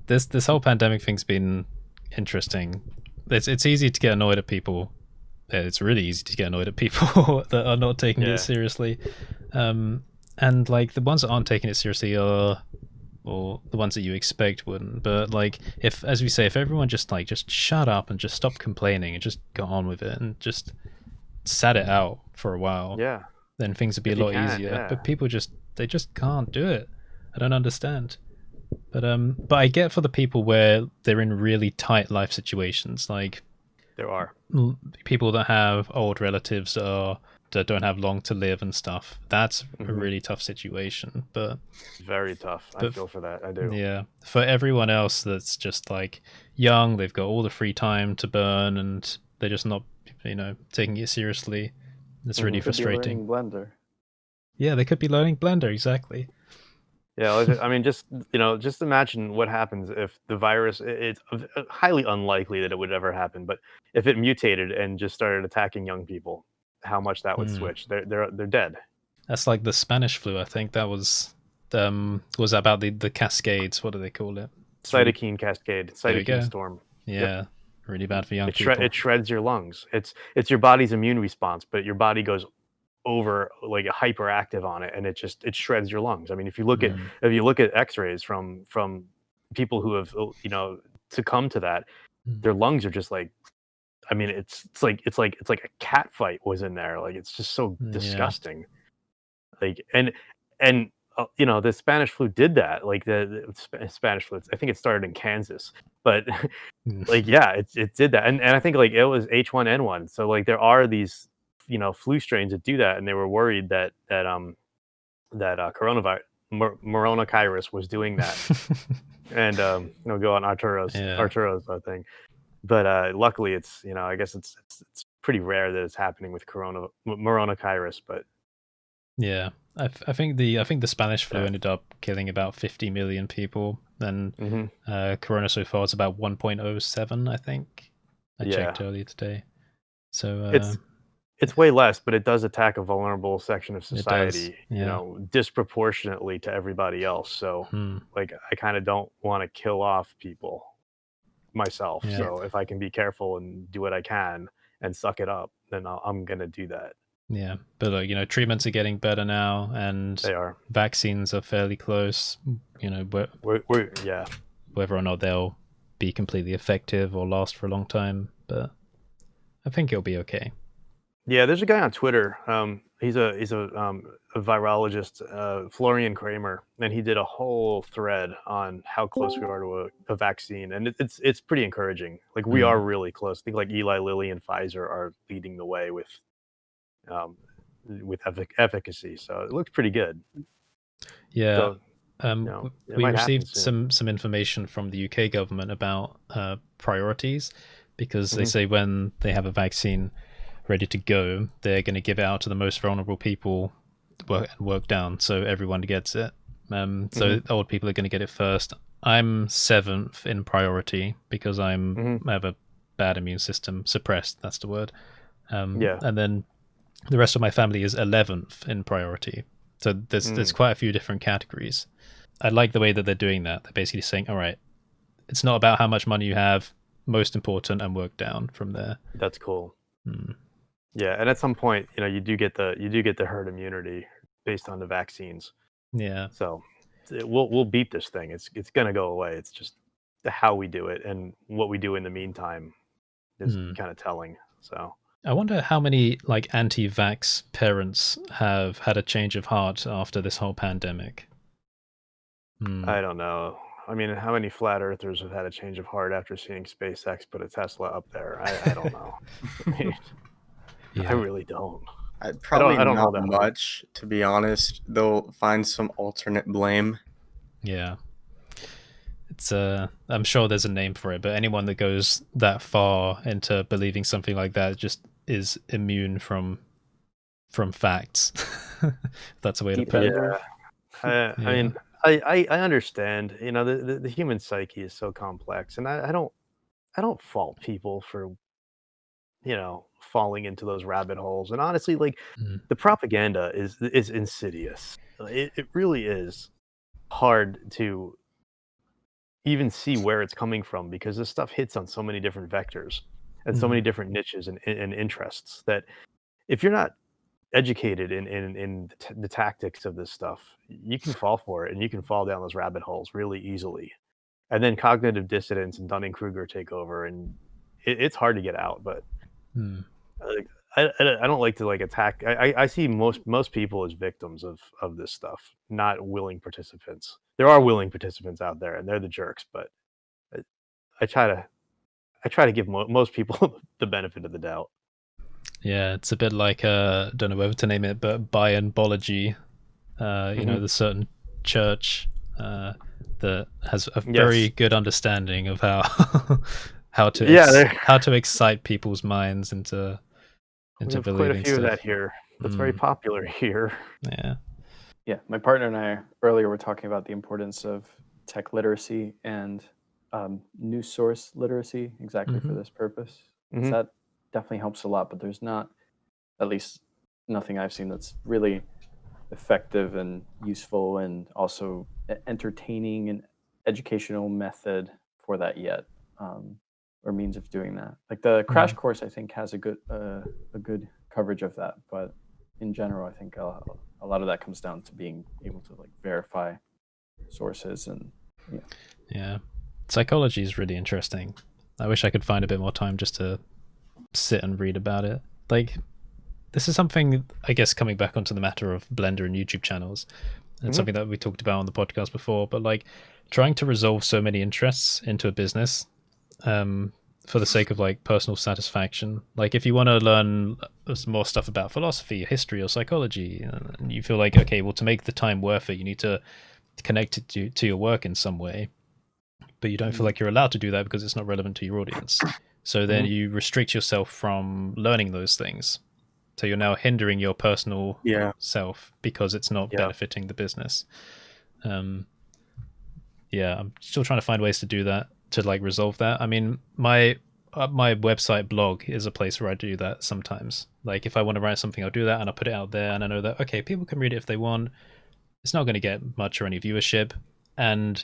B: This whole pandemic thing's been interesting. It's easy to get annoyed at people. It's really easy to get annoyed at people that are not taking it seriously. And like the ones that aren't taking it seriously are, or the ones that you expect wouldn't. But like if, as we say, if everyone just shut up and just stop complaining and just got on with it and just sat it out for a while, then things would be a lot easier. But people they just can't do it. I don't understand. But I get for the people where they're in really tight life situations, like
C: there are
B: people that have old relatives that don't have long to live and stuff. That's a really tough situation. But
C: very tough. I feel for that. I do.
B: Yeah. For everyone else that's just like young, they've got all the free time to burn, and they're just not, taking it seriously. It's really frustrating.
H: Blender.
B: Yeah, they could be learning Blender, exactly.
C: Yeah, I mean, just imagine what happens if the virus. It's highly unlikely that it would ever happen, but if it mutated and just started attacking young people, how much that would switch. They're dead.
B: That's like the Spanish flu. I think that was about the cascades. What do they call it?
C: Cytokine cascade. Cytokine storm.
B: Yeah, really bad for young people.
C: It shreds your lungs. It's your body's immune response, but your body goes over like hyperactive on it, and it shreds your lungs. I mean, if you look at X-rays from people who have succumbed to that, their lungs are just like, I mean, it's like a cat fight was in there. Like it's just so disgusting. Like and the Spanish flu did that. Like the Spanish flu, I think it started in Kansas, but like it did that, and I think like it was H1N1. So like there are these flu strains that do that, and they were worried that coronavirus Moronakirus was doing that. And go on Arturo's thing. But luckily it's I guess it's pretty rare that it's happening with Moronakirus. But
B: yeah, I think the Spanish flu ended up killing about 50 million people, and corona so far is about 1.07, I think. I checked earlier today. So
C: it's way less, but it does attack a vulnerable section of society, disproportionately to everybody else. So like I kind of don't want to kill off people myself. Yeah. So if I can be careful and do what I can and suck it up, then I'm going to do that.
B: Yeah. But like, treatments are getting better now, and
C: they are.
B: Vaccines are fairly close, whether or not they'll be completely effective or last for a long time, but I think it'll be okay.
C: Yeah, there's a guy on Twitter. He's a virologist, Florian Kramer, and he did a whole thread on how close we are to a vaccine, and it's pretty encouraging. Like we are really close. I think like Eli Lilly and Pfizer are leading the way with efficacy, so it looks pretty good.
B: Yeah.
C: So,
B: we received some information from the UK government about priorities, because they say when they have a vaccine ready to go, they're going to give it out to the most vulnerable people, work down so everyone gets it. So old people are going to get it first. I'm 7th in priority because I have a bad immune system, suppressed, that's the word. And then the rest of my family is 11th in priority. So there's quite a few different categories. I like the way that they're doing that. They're basically saying, all right, it's not about how much money you have, most important, and work down from there.
C: That's cool. Yeah, and at some point, you do get the herd immunity based on the vaccines.
B: Yeah.
C: So we'll beat this thing. It's gonna go away. It's just how we do it and what we do in the meantime is kind of telling. So
B: I wonder how many like anti-vax parents have had a change of heart after this whole pandemic.
C: I don't know. I mean, how many flat earthers have had a change of heart after seeing SpaceX put a Tesla up there? I don't know. I really don't.
A: I don't
C: know
A: not
C: that
A: much, to be honest. They'll find some alternate blame.
B: Yeah. It's I'm sure there's a name for it, but anyone that goes that far into believing something like that just is immune from facts. That's a way to put it.
C: I mean, I understand. The human psyche is so complex, and I don't fault people for falling into those rabbit holes. And honestly, like the propaganda is insidious. It really is hard to even see where it's coming from, because this stuff hits on so many different vectors and so many different niches and interests that if you're not educated in the tactics of this stuff, you can fall for it and you can fall down those rabbit holes really easily. And then cognitive dissonance and Dunning-Kruger take over, and it's hard to get out. But I don't like to attack. I see most people as victims of this stuff, not willing participants. There are willing participants out there, and they're the jerks. But I try to give most people the benefit of the doubt.
B: Yeah, it's a bit like don't know whether to name it, but biology. The certain church that has a very good understanding of how to excite people's minds into believing
C: quite a few
B: stuff.
C: of that here. That's very popular here.
H: Yeah, my partner and I earlier were talking about the importance of tech literacy and news source literacy exactly for this purpose. That definitely helps a lot, but there's not, at least nothing I've seen that's really effective and useful and also entertaining and educational method for that yet, or means of doing that. Like the crash course, I think, has a good coverage of that, but in general, I think a lot of that comes down to being able to verify sources and
B: psychology is really interesting. I wish I could find a bit more time just to sit and read about it. This is something, I guess, coming back onto the matter of Blender and YouTube channels, and something that we talked about on the podcast before, but trying to resolve so many interests into a business for the sake of personal satisfaction. If you want to learn some more stuff about philosophy, history, or psychology, and you feel okay, well, to make the time worth it, you need to connect it to your work in some way, but you don't feel like you're allowed to do that because it's not relevant to your audience. So then you restrict yourself from learning those things. So you're now hindering your personal self because it's not benefiting the business. I'm still trying to find ways to do that, to resolve that. I mean, my website blog is a place where I do that sometimes. If I want to write something, I'll do that and I'll put it out there, and I know that, okay, people can read it if they want. It's not going to get much or any viewership, and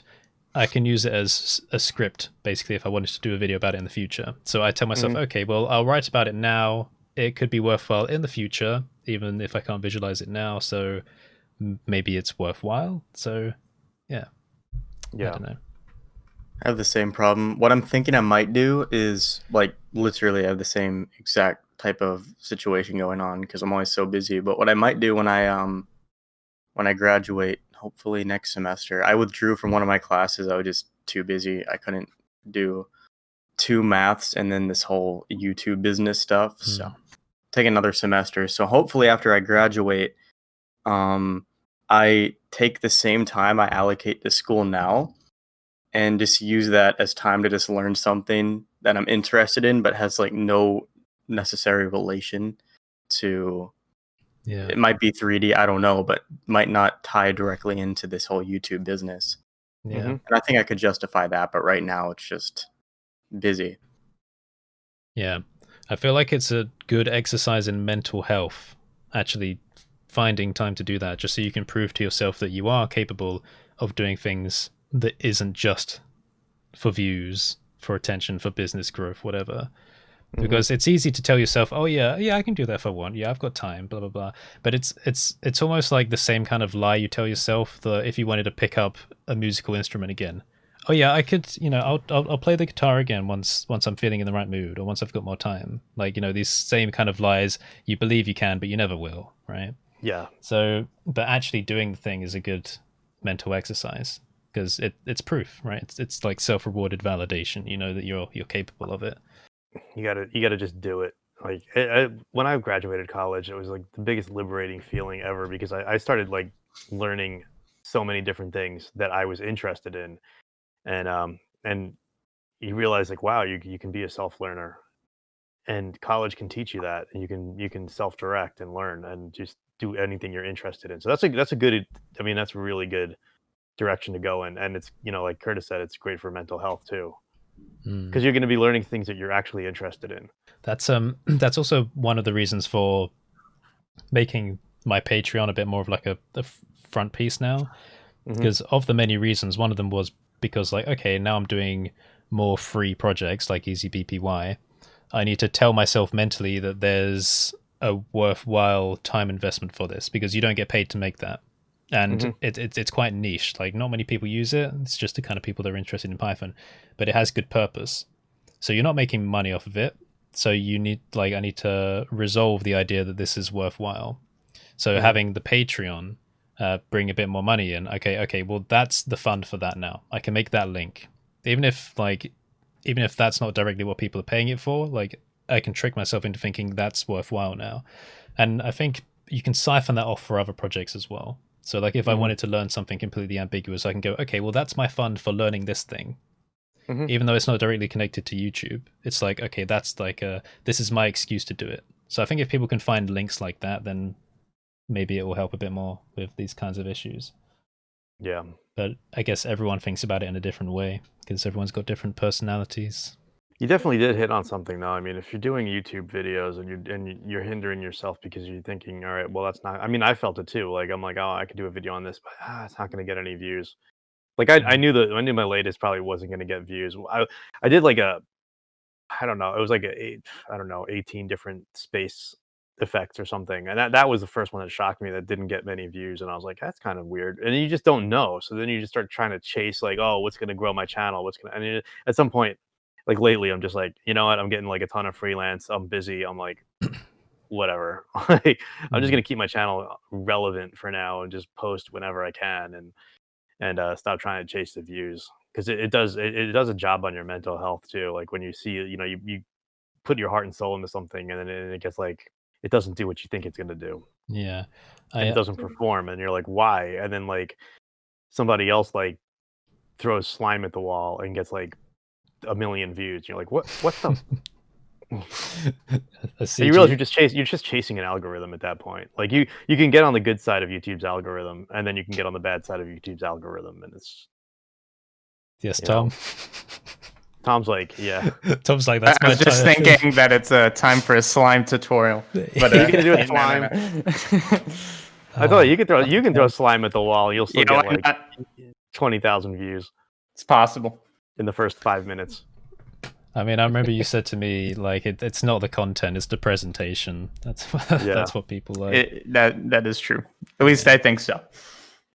B: I can use it as a script, basically, if I wanted to do a video about it in the future. So I tell myself, okay, well, I'll write about it now. It could be worthwhile in the future, even if I can't visualize it now. So maybe it's worthwhile. So, I don't know.
A: I have the same problem. What I'm thinking I might do is literally I have the same exact type of situation going on because I'm always so busy. But what I might do when I graduate, hopefully next semester, I withdrew from one of my classes. I was just too busy. I couldn't do 2 maths and then this whole YouTube business stuff. So take another semester. So hopefully after I graduate, I take the same time I allocate to school now and just use that as time to just learn something that I'm interested in, but has no necessary relation to. It might be 3D, I don't know, but might not tie directly into this whole YouTube business. And I think I could justify that, but right now it's just busy.
B: Yeah. I feel like it's a good exercise in mental health, actually finding time to do that, just so you can prove to yourself that you are capable of doing things that isn't just for views, for attention, for business growth, whatever. Because it's easy to tell yourself, oh yeah, I can do that if I want. Yeah, I've got time, blah blah blah. But it's almost like the same kind of lie you tell yourself that if you wanted to pick up a musical instrument again, oh yeah, I could, I'll play the guitar again once I'm feeling in the right mood, or once I've got more time. Like, these same kind of lies you believe you can, but you never will, right?
C: Yeah.
B: So, but actually doing the thing is a good mental exercise because it's proof, right? It's like self-rewarded validation. You know that you're capable of it.
C: You gotta just do it. Like when I graduated college, it was like the biggest liberating feeling ever because I started like learning so many different things that I was interested in, and you realize like, wow, you can be a self-learner, and college can teach you that, and you can self-direct and learn and just do anything you're interested in. So that's a good. I mean, that's a really good direction to go in, and it's like Curtis said, it's great for mental health too. Because you're going to be learning things that you're actually interested in.
B: That's also one of the reasons for making my Patreon a bit more of like a front piece now. Because of the many reasons, one of them was because like, okay, now I'm doing more free projects like Easy BPY. I need to tell myself mentally that there's a worthwhile time investment for this because you don't get paid to make that. And it's quite niche. Like not many people use it. It's just the kind of people that are interested in Python, but it has good purpose. So you're not making money off of it. So I need to resolve the idea that this is worthwhile. So having the Patreon bring a bit more money in. Okay, well that's the fund for that now. I can make that link, even if that's not directly what people are paying it for. Like I can trick myself into thinking that's worthwhile now, and I think you can siphon that off for other projects as well. So like if I wanted to learn something completely ambiguous, I can go, okay, well that's my fund for learning this thing. Even though it's not directly connected to YouTube. It's like, okay, that's like this is my excuse to do it. So I think if people can find links like that, then maybe it will help a bit more with these kinds of issues.
C: Yeah.
B: But I guess everyone thinks about it in a different way because everyone's got different personalities.
C: You definitely did hit on something, though. I mean, if you're doing YouTube videos and you're hindering yourself because you're thinking, all right, well, that's not. I mean, I felt it too. Like I'm like, oh, I could do a video on this, but it's not going to get any views. Like I knew my latest probably wasn't going to get views. I did like I don't know, it was like 18 different space effects or something, and that was the first one that shocked me that didn't get many views, and I was like, that's kind of weird. And you just don't know, so then you just start trying to chase like, oh, what's going to grow my channel? And at some point. Like lately, I'm just like, you know what? I'm getting like a ton of freelance. I'm busy. I'm like, whatever. Like, I'm just gonna keep my channel relevant for now and just post whenever I can, and stop trying to chase the views because it does a job on your mental health too. Like when you see you put your heart and soul into something, and then it gets like it doesn't do what you think it's gonna do.
B: Yeah,
C: and it doesn't perform, and you're like, why? And then like somebody else like throws slime at the wall and gets like 1 million views. You're like, what the? You realize you're just chasing an algorithm at that point. Like you can get on the good side of YouTube's algorithm, and then you can get on the bad side of YouTube's algorithm, and it's
B: Tom.
C: Tom's like, yeah.
B: Tom's like, that's.
I: I was just thinking that it's time for a slime tutorial. But
C: you can do a slime. I thought you can throw slime at the wall. You'll still get like 20,000 views.
I: It's possible.
C: In the first 5 minutes.
B: I mean, I remember you said to me, like, it's not the content, it's the presentation. That's what people like.
I: That is true. At least I think so.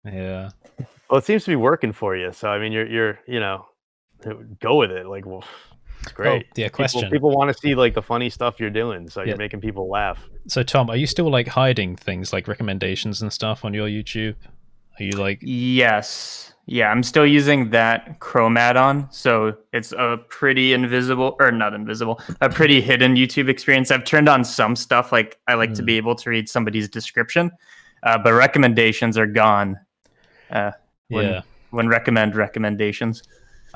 B: Yeah.
C: Well, it seems to be working for you. So, I mean, you're go with it. Like, well, it's great.
B: Oh, yeah, question.
C: People want to see, like, the funny stuff you're doing. So you're making people laugh.
B: So, Tom, are you still, like, hiding things, like recommendations and stuff on your YouTube? Are you, like...
I: Yes. Yeah, I'm still using that Chrome add-on, so it's a pretty a pretty hidden YouTube experience. I've turned on some stuff, like I like to be able to read somebody's description, but recommendations are gone. When recommend recommendations.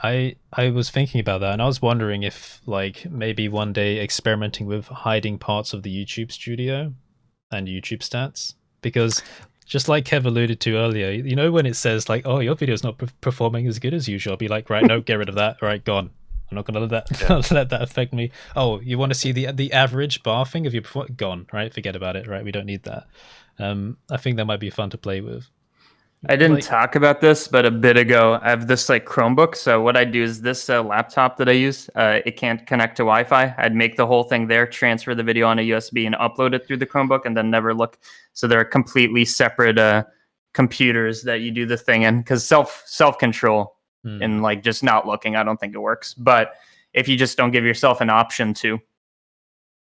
B: I was thinking about that, and I was wondering if, like, maybe one day experimenting with hiding parts of the YouTube studio and YouTube stats, because... Just like Kev alluded to earlier, when it says like, oh, your video's not performing as good as usual, I'll be like, right, no, get rid of that. All right, gone. I'm not gonna let that let that affect me. Oh, you want to see the average bar thing of your gone, right? Forget about it, right? We don't need that. I think that might be fun to play with.
I: I didn't talk about this, but a bit ago, I have this like Chromebook. So what I do is this laptop that I use, it can't connect to Wi-Fi. I'd make the whole thing there, transfer the video on a USB, and upload it through the Chromebook, and then never look. So they're completely separate computers that you do the thing in, because self control and like just not looking, I don't think it works. But if you just don't give yourself an option to,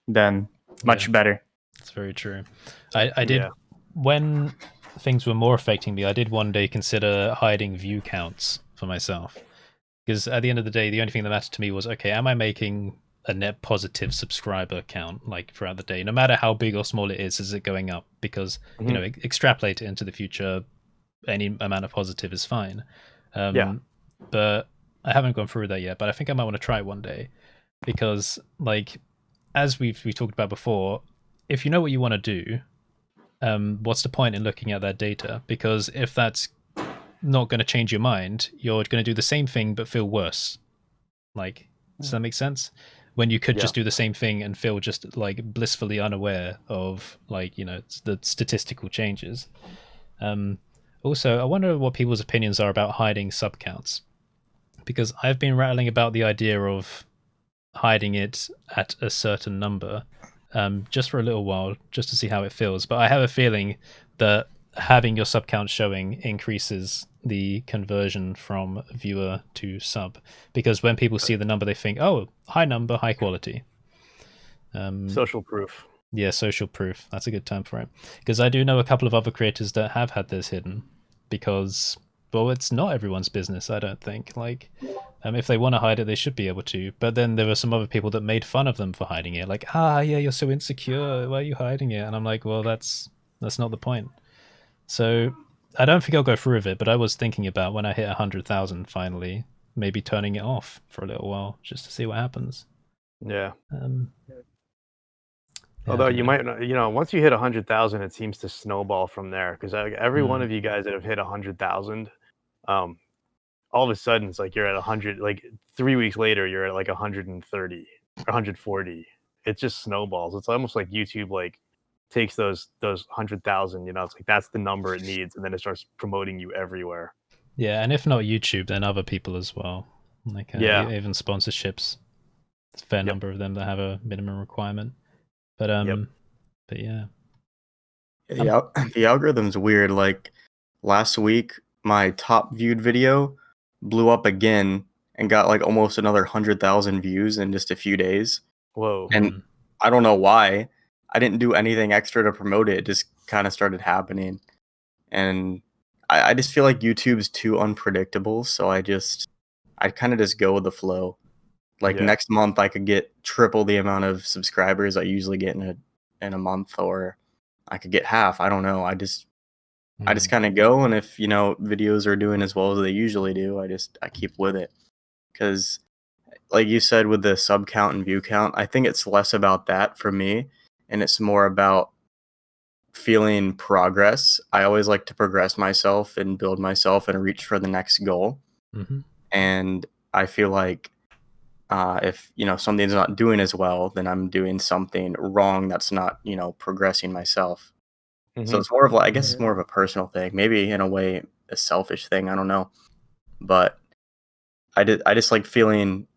I: then much better.
B: That's very true. I did when things were more affecting me, I did one day consider hiding view counts for myself, because at the end of the day, the only thing that mattered to me was, okay, am I making a net positive subscriber count like throughout the day, no matter how big or small it is it going up? Because you know, extrapolate it into the future, any amount of positive is fine. But I haven't gone through that yet, but I think I might want to try it one day, because like as we talked about before, if you know what you want to do, what's the point in looking at that data? Because if that's not going to change your mind, you're going to do the same thing but feel worse. Like, does that make sense? When you could just do the same thing and feel just like blissfully unaware of, like, you know, the statistical changes. Also, I wonder what people's opinions are about hiding sub counts, because I've been rattling about the idea of hiding it at a certain number. Just for a little while, just to see how it feels. But I have a feeling that having your sub count showing increases the conversion from viewer to sub, because when people see the number, they think, oh, high number, high quality.
C: Social proof.
B: Yeah, social proof. That's a good term for it. Because I do know a couple of other creators that have had this hidden, because, well, it's not everyone's business, I don't think. Like, if they want to hide it, they should be able to. But then there were some other people that made fun of them for hiding it. Like, yeah, you're so insecure. Why are you hiding it? And I'm like, well, that's not the point. So I don't think I'll go through with it, but I was thinking about when I hit 100,000 finally, maybe turning it off for a little while just to see what happens.
C: Yeah. Although you might, you know, once you hit 100,000, it seems to snowball from there. Because every one of you guys that have hit 100,000, all of a sudden it's like you're at 100. Like 3 weeks later, you're at like 130 or 140. It just snowballs. It's almost like YouTube like takes those 100,000. You know, it's like that's the number it needs, and then it starts promoting you everywhere.
B: Yeah, and if not YouTube, then other people as well. Like even sponsorships. There's a fair number of them that have a minimum requirement. But yeah.
A: The algorithm's weird. Like last week, my top viewed video blew up again and got like almost another 100,000 views in just a few days.
C: Whoa!
A: And I don't know why. I didn't do anything extra to promote it. It just kind of started happening, and I just feel like YouTube's too unpredictable. So I kind of just go with the flow. Like next month, I could get triple the amount of subscribers I usually get in a month, or I could get half. I don't know. I just kind of go, and if, you know, videos are doing as well as they usually do, I keep with it. Because, like you said, with the sub count and view count, I think it's less about that for me, and it's more about feeling progress. I always like to progress myself and build myself and reach for the next goal. And I feel like if, you know, something's not doing as well, then I'm doing something wrong that's not, you know, progressing myself. So it's more of like, I guess it's more of a personal thing, maybe in a way a selfish thing, I don't know. But I just like feeling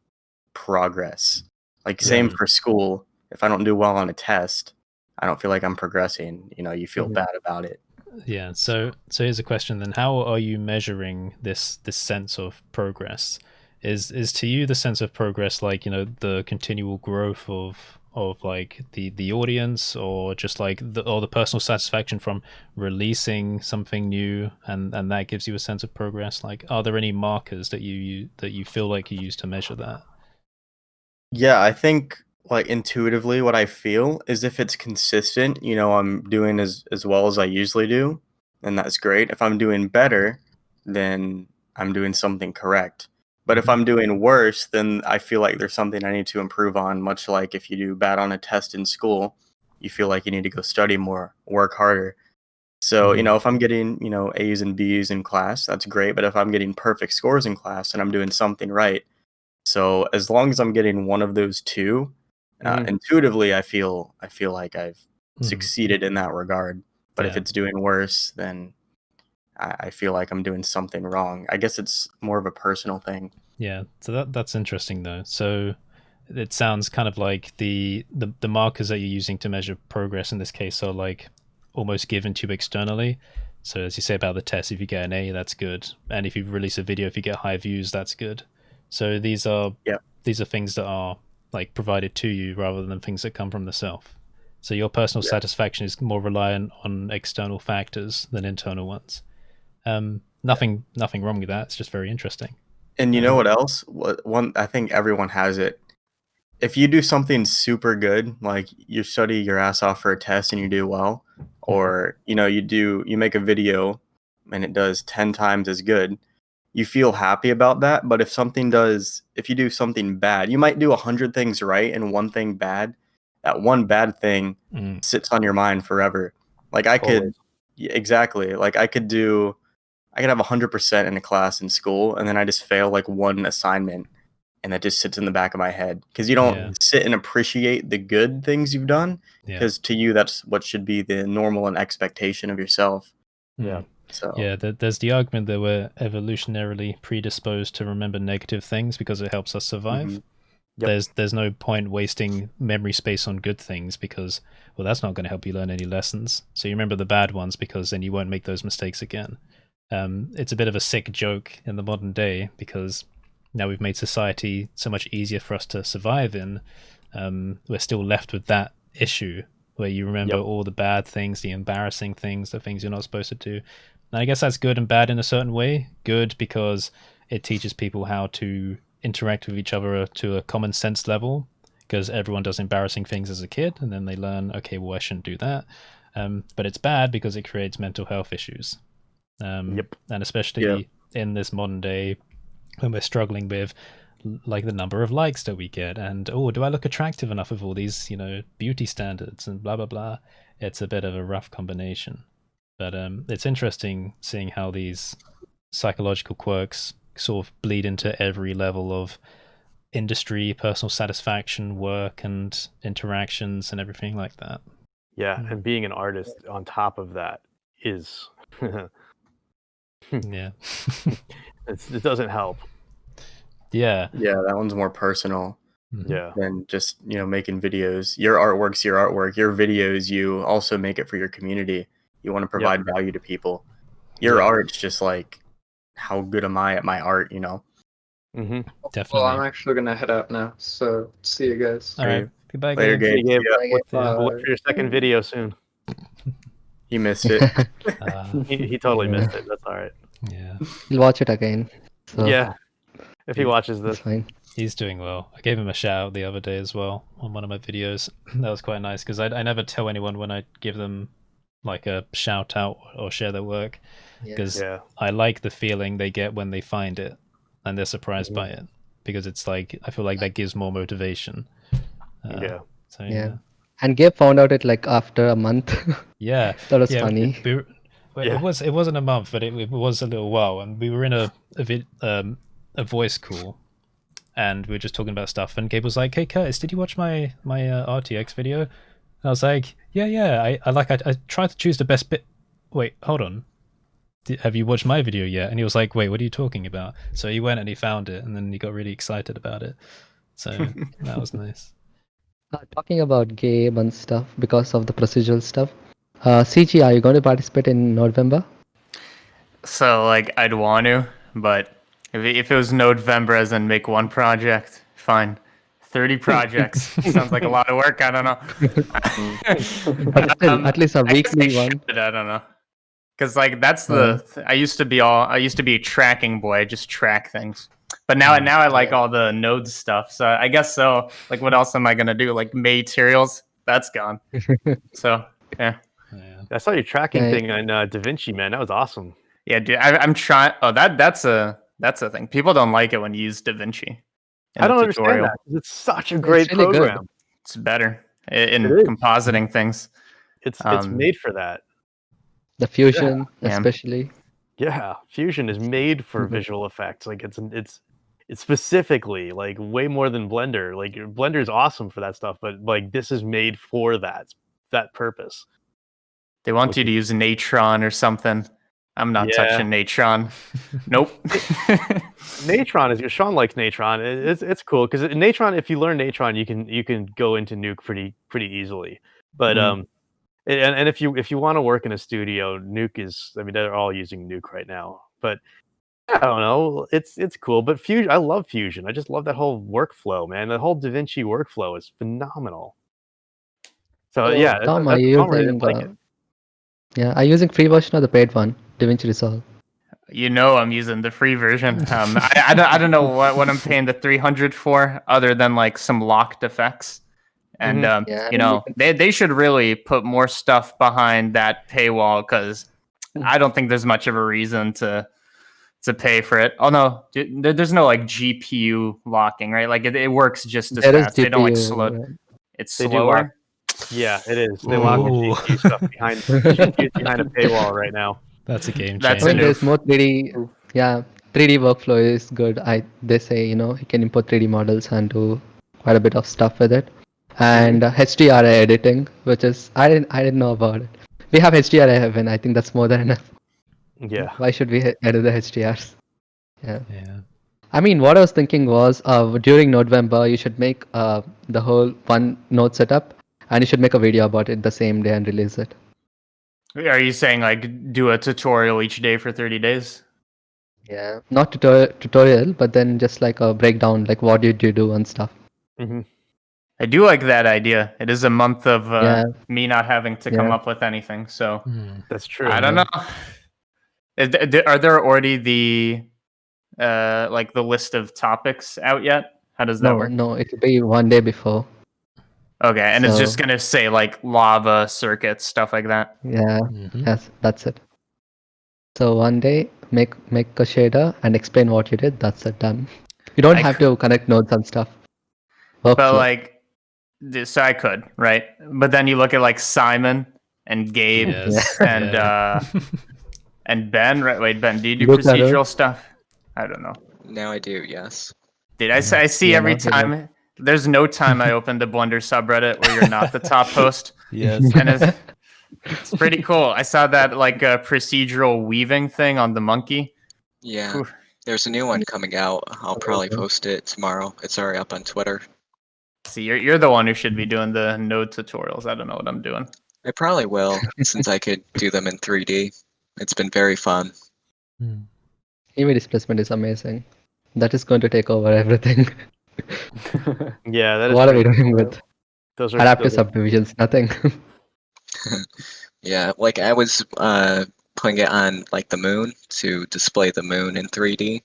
A: progress. Like same for school. If I don't do well on a test, I don't feel like I'm progressing. You know, you feel bad about it.
B: Yeah. So here's a question then: how are you measuring this sense of progress? Is to you the sense of progress like, you know, the continual growth of like the audience, or just like the personal satisfaction from releasing something new, and that gives you a sense of progress? Like, are there any markers that you feel like you use to measure that?
A: Yeah, I think like intuitively what I feel is if it's consistent, you know, I'm doing as well as I usually do, then that's great. If I'm doing better, then I'm doing something correct. But if I'm doing worse, then I feel like there's something I need to improve on, much like if you do bad on a test in school, you feel like you need to go study more, work harder. So, you know, if I'm getting, you know, A's and B's in class, that's great. But if I'm getting perfect scores in class and I'm doing something right, So as long as I'm getting one of those two, intuitively, I feel like I've succeeded in that regard. But if it's doing worse, then I feel like I'm doing something wrong. I guess it's more of a personal thing.
B: Yeah, so that's interesting though. So it sounds kind of like the markers that you're using to measure progress in this case are like almost given to you externally. So as you say about the test, if you get an A, that's good, and if you release a video, if you get high views, that's good. So these are things that are like provided to you rather than things that come from the self. So your personal satisfaction is more reliant on external factors than internal ones. Nothing wrong with that. It's just very interesting.
A: And you know what else? I think everyone has it. If you do something super good, like you study your ass off for a test and you do well, or you make a video and it does 10 times as good, you feel happy about that. But if you do something bad, you might do 100 things right and one thing bad. That one bad thing sits on your mind forever. Like I could have 100% in a class in school, and then I just fail like one assignment, and that just sits in the back of my head because you don't sit and appreciate the good things you've done, because to you that's what should be the normal and expectation of yourself. So
B: there's the argument that we're evolutionarily predisposed to remember negative things because it helps us survive. There's no point wasting memory space on good things because, well, that's not going to help you learn any lessons. So you remember the bad ones because then you won't make those mistakes again. It's a bit of a sick joke in the modern day because now we've made society so much easier for us to survive in. We're still left with that issue where you remember all the bad things, the embarrassing things, the things you're not supposed to do. And I guess that's good and bad in a certain way. Good because it teaches people how to interact with each other to a common sense level, because everyone does embarrassing things as a kid and then they learn, okay, well, I shouldn't do that. But it's bad because it creates mental health issues. And especially in this modern day when we're struggling with like the number of likes that we get and do I look attractive enough with all these beauty standards and blah blah blah. It's a bit of a rough combination, but it's interesting seeing how these psychological quirks sort of bleed into every level of industry, personal satisfaction, work and interactions and everything like that.
C: And being an artist on top of that is it doesn't help.
A: That one's more personal than just making videos. Your artwork's your artwork. Your videos, you also make it for your community. You want to provide value to people. Your art's just like, how good am I at my art?
B: Definitely.
F: Well, I'm actually gonna head out now, so see you guys.
B: All right, goodbye.
A: Later, Gabe.
C: We'll look for your second video soon.
A: He missed it.
C: He totally missed it. That's all right.
D: He'll watch it again. So
C: if he watches this.
D: Fine.
B: He's doing well. I gave him a shout out the other day as well on one of my videos. That was quite nice because I never tell anyone when I give them like a shout out or share their work, because I like the feeling they get when they find it and they're surprised by it, because it's like I feel like that gives more motivation.
D: And Gabe found out it like after a month.
B: That
D: was funny.
B: It wasn't a month, but it was a little while, and we were in a voice call, and we were just talking about stuff. And Gabe was like, "Hey Curtis, did you watch my RTX video?" And I was like, "Yeah. I tried to choose the best bit." Wait, hold on. Have you watched my video yet? And he was like, "Wait, what are you talking about?" So he went and he found it, and then he got really excited about it. So that was nice.
D: Talking about Gabe and stuff because of the procedural stuff. CG, are you going to participate in Nodevember?
I: So I'd want to, but if it was Nodevember as in make one project, fine. 30 projects sounds like a lot of work. I don't know.
D: But still, at least a weekly one.
I: I don't know, because that's I used to be a tracking boy. I just track things. But now I like all the node stuff. So I guess so. What else am I gonna do? Materials, that's gone. So
C: I saw your tracking thing on DaVinci, man. That was awesome.
I: Yeah, dude. I'm trying. Oh, that's a thing. People don't like it when you use DaVinci.
C: I don't understand that. It's such a great
D: really
C: program.
D: good.
I: It's better in compositing things.
C: It's made for that.
D: The Fusion, especially.
C: Yeah, Fusion is made for visual effects. It's specifically like way more than Blender. Like Blender is awesome for that stuff, but like this is made for that purpose.
I: They want you to use Natron or something. I'm not touching Natron. Nope.
C: Natron is Sean likes Natron. It's cool because Natron, if you learn Natron, you can go into Nuke pretty easily. But and if you want to work in a studio, Nuke is. I mean, they're all using Nuke right now. But I don't know. It's cool. But Fusion, I love Fusion. I just love that whole workflow, man. The whole DaVinci workflow is phenomenal. So yeah,
D: Tom, are you using? Are you using free version or the paid one, DaVinci Resolve?
I: You know, I'm using the free version. I don't know what I'm paying the 300 for, other than like some locked effects. And you know, they should really put more stuff behind that paywall, because I don't think there's much of a reason to pay for it. Oh no, there's no like GPU locking, right? Like it works just as fast. They don't like slow. Right. It's slower.
C: Yeah, it is. They lock the GPU stuff behind a paywall right now.
B: That's a game changer.
I: That's
D: there's more 3D. Yeah, 3D workflow is good. They say you can import 3D models and do quite a bit of stuff with it. And HDRI editing, which is I didn't know about it. We have HDRI Heaven. I think that's more than enough.
C: Yeah.
D: Why should we edit the HDRs? Yeah. I mean, what I was thinking was during Nodevember, you should make the whole one node setup, and you should make a video about it the same day and release it.
I: Are you saying like do a tutorial each day for 30 days?
D: Yeah, not tutorial, but then just like a breakdown, like what did you do and stuff.
I: I do like that idea. It is a month of me not having to come up with anything, so
C: that's true.
I: I don't know. Are there already the like the list of topics out yet? How does that work?
D: No, it'll be one day before.
I: Okay, and it's just gonna say like lava circuits, stuff like that.
D: Yeah, yes, that's it. So one day, make a shader and explain what you did. That's it, done. You don't have to connect nodes and stuff.
I: But like, so I could, right? But then you look at like Simon and Gabe and Ben, right? Wait, Ben, do you do procedural stuff? I don't know.
E: Now I do, yes.
I: Dude, I see every time. There's no time I opened a Blender subreddit where you're not the top post.
B: Yes.
I: And it's pretty cool. I saw that like procedural weaving thing on the monkey.
E: Yeah. Ooh. There's a new one coming out. I'll probably post it tomorrow. It's already up on Twitter.
I: See, you're the one who should be doing the node tutorials. I don't know what I'm doing.
E: I probably will, since I could do them in 3D. It's been very fun.
D: Image displacement is amazing. That is going to take over everything.
C: Yeah, that is.
D: What are we doing with
C: those
D: adaptive subdivisions? Nothing.
E: Yeah, like I was putting it on like the moon to display the moon in 3D.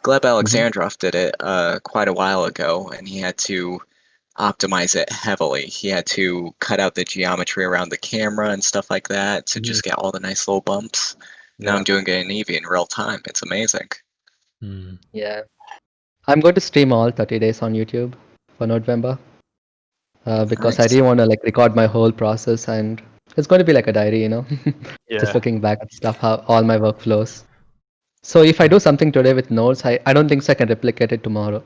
E: Gleb Alexandrov did it quite a while ago, and he had to optimize it heavily. He had to cut out the geometry around the camera and stuff like that to just get all the nice little bumps. Now I'm doing it in Eevee in real time. It's amazing.
D: Yeah. I'm going to stream all 30 days on YouTube for Nodevember because I really want to like record my whole process, and it's going to be like a diary, just looking back at stuff, how all my workflows. So if I do something today with nodes, I don't think so I can replicate it tomorrow.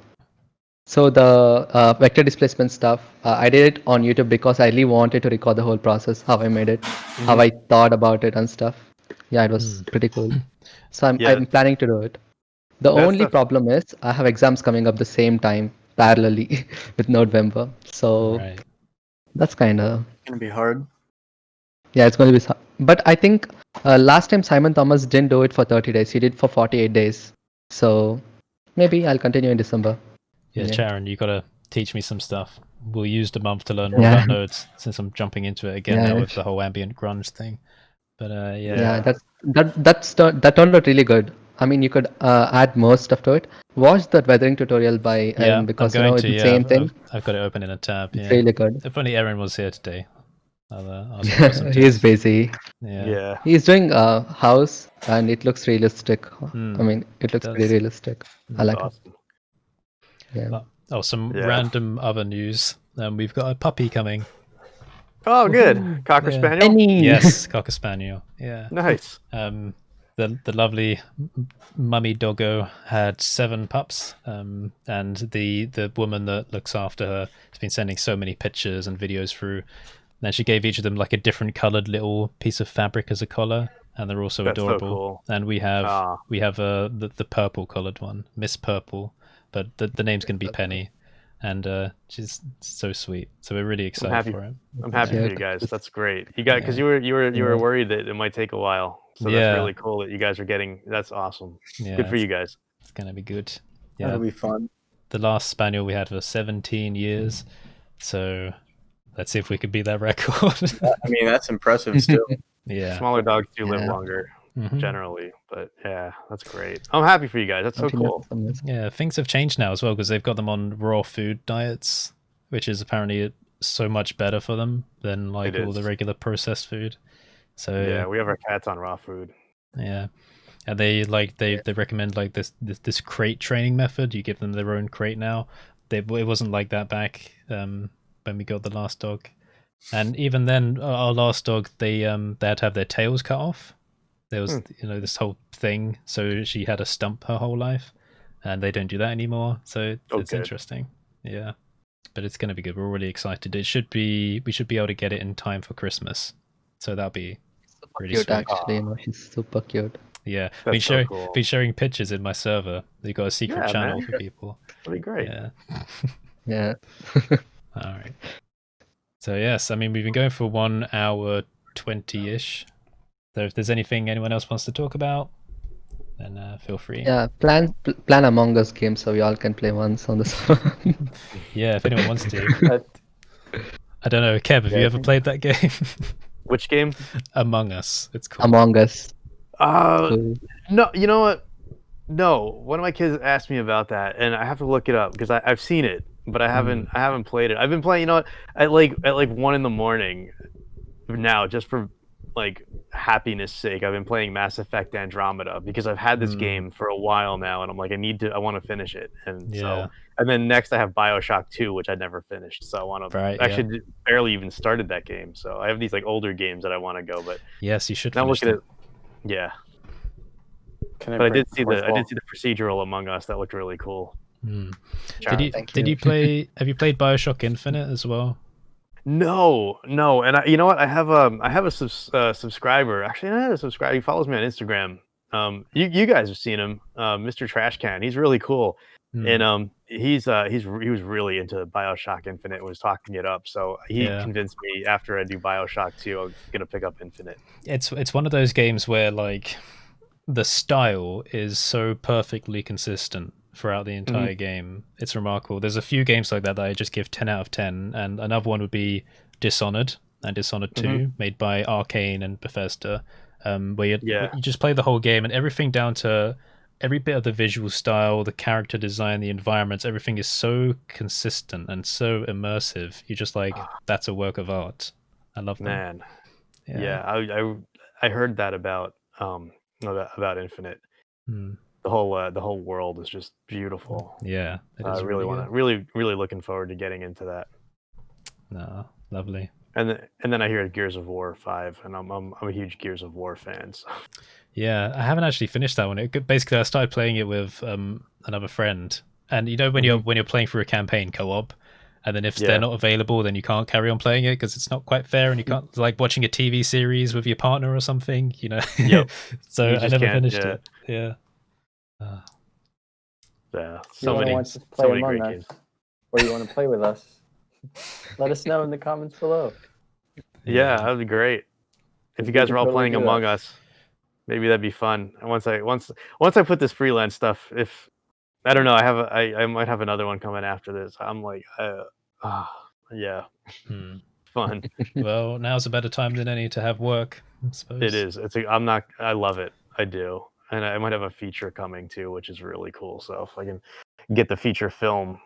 D: So the vector displacement stuff, I did it on YouTube because I really wanted to record the whole process, how I made it, how I thought about it and stuff. Yeah, it was pretty cool. So I'm planning to do it. The only problem is I have exams coming up the same time parallelly with Nodevember. So that's kind of
A: going to be hard.
D: Yeah, it's going to be. But I think last time Simon Thomas didn't do it for 30 days. He did for 48 days. So maybe I'll continue in December.
B: Yeah, Charan, you got to teach me some stuff. We'll use the month to learn more about nodes, since I'm jumping into it again now with the whole ambient grunge thing. But that turned out really good. I mean, you could add more stuff to it. Watch that weathering tutorial by Erin because it's the same thing. I've got it open in a tab.
D: It's really good.
B: If only Erin was here today.
D: He's busy.
B: Yeah.
D: He's doing a house and it looks realistic. I mean, it looks pretty realistic. I like it. Yeah.
B: Some random other news. We've got a puppy coming.
C: Oh, good. Cocker Spaniel?
B: Yes, Cocker Spaniel. Yeah.
C: Nice.
B: the lovely mummy doggo had 7 pups, and the woman that looks after her has been sending so many pictures and videos through. And she gave each of them like a different coloured little piece of fabric as a collar, and they're also
C: That's so
B: adorable.
C: cool.
B: And we have the purple coloured one, Miss Purple, but the name's gonna be Penny, and she's so sweet. So we're really excited for it.
C: I'm happy for you guys. That's great. You got because you were worried that it might take a while. So that's really cool that you guys are getting. That's awesome.
B: Yeah,
C: good for you guys.
B: It's gonna be good. Yeah,
A: That'll be fun.
B: The last spaniel we had for 17 years, so let's see if we could beat that record.
A: I mean, that's impressive still.
B: Yeah,
C: Smaller dogs do live longer generally, but yeah, that's great. I'm happy for you guys. That's so cool.
B: Yeah, things have changed now as well because they've got them on raw food diets, which is apparently so much better for them than like all the regular processed food. So
C: yeah, we have our cats on raw food.
B: Yeah, and they recommend like this crate training method. You give them their own crate now. It wasn't like that back when we got the last dog, and even then our last dog they had to have their tails cut off. There was this whole thing, so she had a stump her whole life, and they don't do that anymore. So it's interesting. Yeah, but it's going to be good. We're really excited. We should be able to get it in time for Christmas, so that'll be really
D: cute.
B: sweet.
D: Actually, she's super cute.
B: Yeah,
C: cool.
B: been sharing pictures in my server. They got a secret channel for people.
C: That'd be great.
B: Yeah.
D: Yeah.
B: All right. So yes, I mean we've been going for 1 hour 20-ish. So if there's anything anyone else wants to talk about, then feel free.
D: Yeah, plan Among Us game so we all can play once on the server.
B: Yeah, if anyone wants to. I don't know, Kev, have you ever played that game?
C: Which game?
B: Among Us. It's called.
D: Among Us.
C: No, you know what? No, one of my kids asked me about that, and I have to look it up because I've seen it, but I haven't played it. I've been playing, at like 1 a.m. now, just for like happiness sake. I've been playing Mass Effect Andromeda because I've had this game for a while now, and I'm like, I want to finish it, and and then next I have BioShock 2, which I never finished, so I want to actually barely even started that game. So I have these like older games that I want to go, but
B: yes, you should.
C: Now look at it. Yeah. But I did see the procedural Among Us that looked really cool.
B: Did you play? Have you played BioShock Infinite as well?
C: No, and you know what? I have a subscriber. Actually, not a subscriber. He follows me on Instagram. You guys have seen him, Mr. Trash Can. He's really cool, and he was really into BioShock Infinite and was talking it up. So he convinced me after I do BioShock 2, I'm gonna pick up Infinite.
B: It's one of those games where like the style is so perfectly consistent throughout the entire game. It's remarkable. There's a few games like that I just give 10 out of 10, and another one would be Dishonored and Dishonored 2, made by Arcane and Bethesda, where you just play the whole game and everything down to every bit of the visual style, the character design, the environments, everything is so consistent and so immersive. You're just like, that's a work of art. I love that.
C: Man. Yeah, I heard that about Infinite. The whole world is just beautiful.
B: Yeah,
C: I really looking forward to getting into that.
B: No, lovely.
C: And then I hear Gears of War 5, and I'm a huge Gears of War fan. So.
B: Yeah, I haven't actually finished that one. Basically, I started playing it with another friend, and when you're playing through a campaign co-op, and then if they're not available, then you can't carry on playing it because it's not quite fair, and you can't like watching a TV series with your partner or something, So I never finished it. Yeah.
C: So many great games.
H: Or you want to play with us? Let us know in the comments below.
C: Yeah, that would be great. If you guys are all playing Among Us, maybe that'd be fun. And once I put this freelance stuff, if I don't know, I might have another one coming after this. I'm like, fun.
B: Well, now's a better time than any to have work, I suppose.
C: It is. I love it. I do. And I might have a feature coming too, which is really cool. So if I can get the feature film,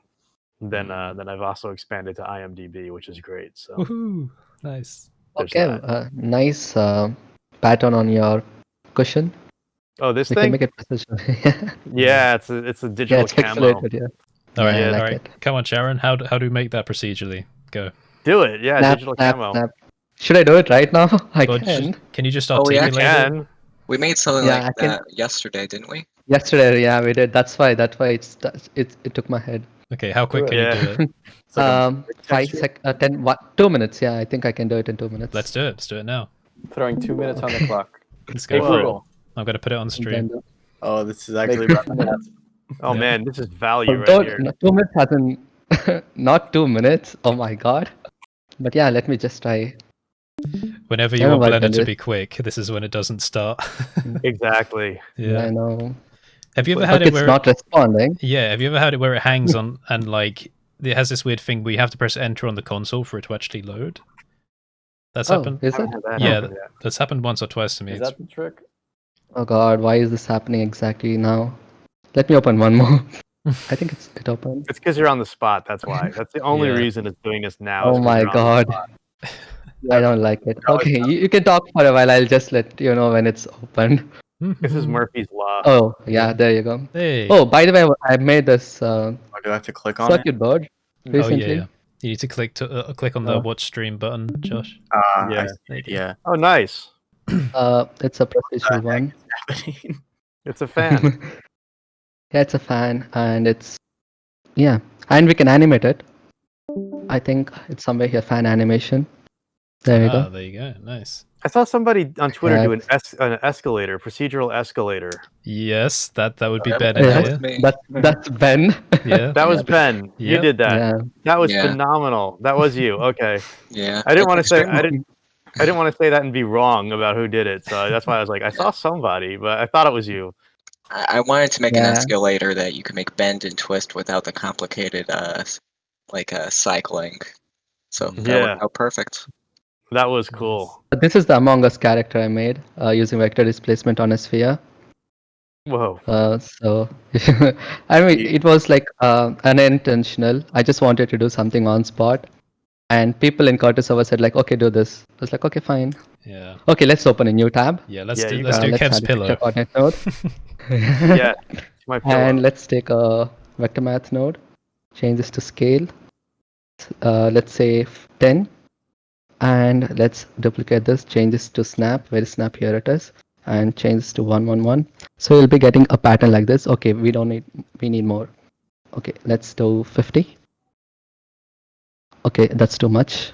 C: then I've also expanded to IMDb, which is great. So
B: woohoo! Nice.
D: Okay, nice pattern on your cushion.
C: Oh, this
D: we
C: thing?
D: Can make it precision.
C: Yeah, it's a digital camo.
B: All right. Come on, Charan. How do we make that procedurally? Go.
C: Do it. Yeah, digital camo.
D: Should I do it right now? I can.
B: Can you just articulate it?
E: We made something
D: Yeah,
E: like that yesterday, didn't we?
D: Yesterday, yeah, we did. That's why it took my head.
B: Okay, how quick can you do it?
A: It's like a
D: 2 minutes. Yeah, I think I can do it in 2 minutes.
B: Let's do it. Let's do it now.
H: Throwing 2 minutes on the clock.
B: Let's
H: Hey
B: go for it.
H: Google.
B: I'm going to put it on stream.
A: Oh, this is
H: Make
A: actually.
H: 2 minutes.
C: Oh
B: Yeah.
C: man, this is value right
D: Although
C: here.
D: 2 minutes hasn't, not 2 minutes. Oh my god. But yeah, let me just try.
B: Whenever
D: I
B: you
D: don't
B: want
D: know if I
B: Blender
D: can
B: to
D: do
B: be quick, this is when it doesn't start.
C: Exactly.
B: Yeah.
D: I know.
B: Have you ever
D: Look,
B: had it
D: it's
B: where
D: not responding.
B: Yeah, have you ever had it where it hangs on and like it has this weird thing where you have to press enter on the console for it to actually load? That's happened.
D: Is
C: I
D: it?
C: haven't had that
B: Yeah,
C: happen yet.
B: that's happened once or twice to me.
H: Is
B: It's-
H: that the trick?
D: Oh god, why is this happening exactly now? Let me open one more. I think it opened.
C: It's because you're on the spot. That's why. That's the only
B: Yeah.
C: reason it's doing this now.
D: Oh
C: is 'cause
D: my
C: you're on the
D: god.
C: spot.
D: I don't like it. Okay, you can talk for a while. I'll just let you know when it's opened.
C: This is Murphy's law.
D: Oh, yeah, there you go.
B: Hey.
D: Oh, by the way, I made this
A: Do I have to click on it?
D: circuit board
B: Oh
D: recently.
B: yeah. You need to click on the
D: Oh.
B: watch stream button, Josh.
C: Yeah.
B: Yeah.
C: Oh, nice.
D: It's a procedural one.
A: Happening.
C: It's a fan.
D: Yeah, it's a fan, and and we can animate it. I think it's somewhere here, fan animation. There you go.
B: There you go. Nice.
C: I saw somebody on Twitter
D: Yeah,
C: do an escalator, procedural escalator.
B: Yes, that would be
E: That-
B: Ben
D: Yeah.
B: in
E: was
B: here.
E: me.
D: That's Ben.
B: Yeah.
C: That was Ben. You
B: Yep.
C: did that.
D: Yeah.
C: That was
E: Yeah.
C: phenomenal. That was you. Okay.
E: Yeah.
C: I didn't want to say
E: Extremely-
C: I didn't want to say that and be wrong about who did it. So that's why I was like, I saw somebody, but I thought it was you.
E: I wanted to make an
D: Yeah.
E: escalator that you could make bend and twist without the complicated cycling. So that
C: Yeah.
E: worked out perfect.
C: That was cool.
D: This is the Among Us character I made using vector displacement on a sphere.
C: Whoa.
D: So, I mean, it was like unintentional. I just wanted to do something on spot. And people in Curtis server said like, okay, do this. I was like, okay, fine.
B: Yeah.
D: Okay, let's open a new tab.
B: Yeah, let's
C: Yeah,
B: do
C: you
B: let's
C: got
B: do
C: it.
D: Let's
B: Kev's
D: add a picture
B: pillow.
D: coordinate node.
C: Yeah. It's my pillow.
D: And let's take a vector math node, change this to scale. Let's say 10. And let's duplicate this, change this to snap. Where is snap? Here it is. And change this to 1, 1, 1. So you'll be getting a pattern like this. Okay, we need more. Okay, let's do 50. Okay, that's too much.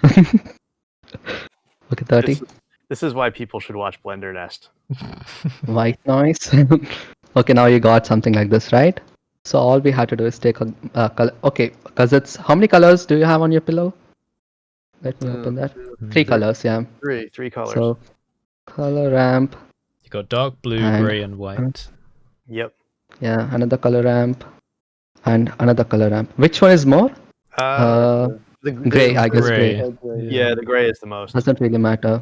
D: Okay, 30.
C: This is why people should watch BlenderNest.
D: White noise. Okay, now you got something like this, right? So all we have to do is take a color. Okay, because it's how many colors do you have on your pillow? Let me open that. 3 colors, yeah.
C: Three colors.
D: So color ramp.
B: You got dark blue,
D: And-
B: grey, and white.
C: Yep.
D: Yeah, another color ramp, and another color ramp. Which one is more?
C: The
D: Gray, I guess.
B: Gray.
D: Gray.
C: Yeah, the gray is the most.
D: Doesn't really matter.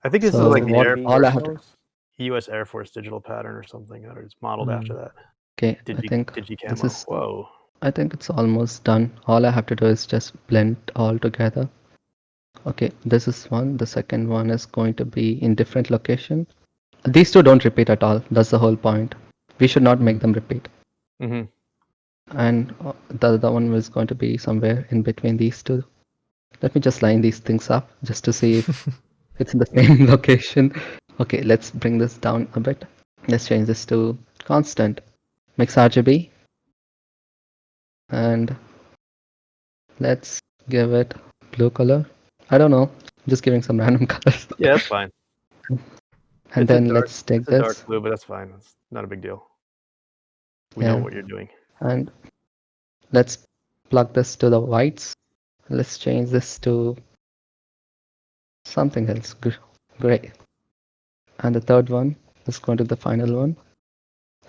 C: I think this is
D: So
C: like the
D: what-
C: Air
D: all I
C: Force,
D: have to-
C: U.S. Air Force digital pattern or something, or it's modeled after that.
D: Okay, I
C: Digi
D: think
C: camo.
D: this is.
C: Whoa.
D: I think it's almost done. All I have to do is just blend all together. Okay, this is one. The second one is going to be in different location. These two don't repeat at all. That's the whole point. We should not make them repeat.
C: Mm-hmm.
D: And the other one was going to be somewhere in between these two. Let me just line these things up just to see if it's in the same location. Okay, let's bring this down a bit. Let's change this to constant. Mix RGB. And let's give it blue color. I don't know. Just giving some random colors.
C: Yeah, that's fine.
D: And
C: It's a
D: then
C: dark-
D: let's take
C: It's a dark
D: this.
C: blue, but that's fine. It's not a big deal. We know
D: Yeah.
C: what you're doing.
D: And let's plug this to the whites. Let's change this to something else. Gray. And the third one is going to the final one.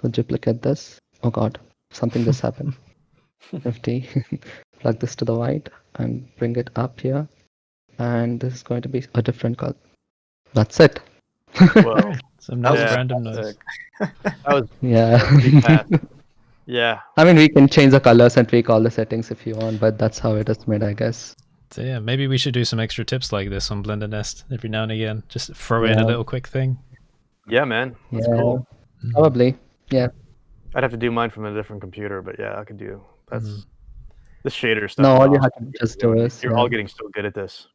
D: So duplicate this. Oh god, something just happened. 50. Plug this to the white and bring it up here. And this is going to be a different color. That's it.
C: Whoa.
B: Some nice
C: Yeah.
B: random noise.
C: That was
D: Yeah.
C: pretty fast. Yeah.
D: I mean, we can change the colors and tweak all the settings if you want, but that's how it is made, I guess.
B: So yeah, maybe we should do some extra tips like this on BlenderNest every now and again. Just throw in a
D: Yeah.
B: little quick thing.
C: Yeah, man. That's
D: Yeah.
C: cool.
D: Probably. Yeah.
C: I'd have to do mine from a different computer, but yeah, I could do. That's
B: Mhm.
C: the shader stuff.
D: No,
C: is
D: all you
C: awesome.
D: have to just do is.
C: You're all getting so good at this.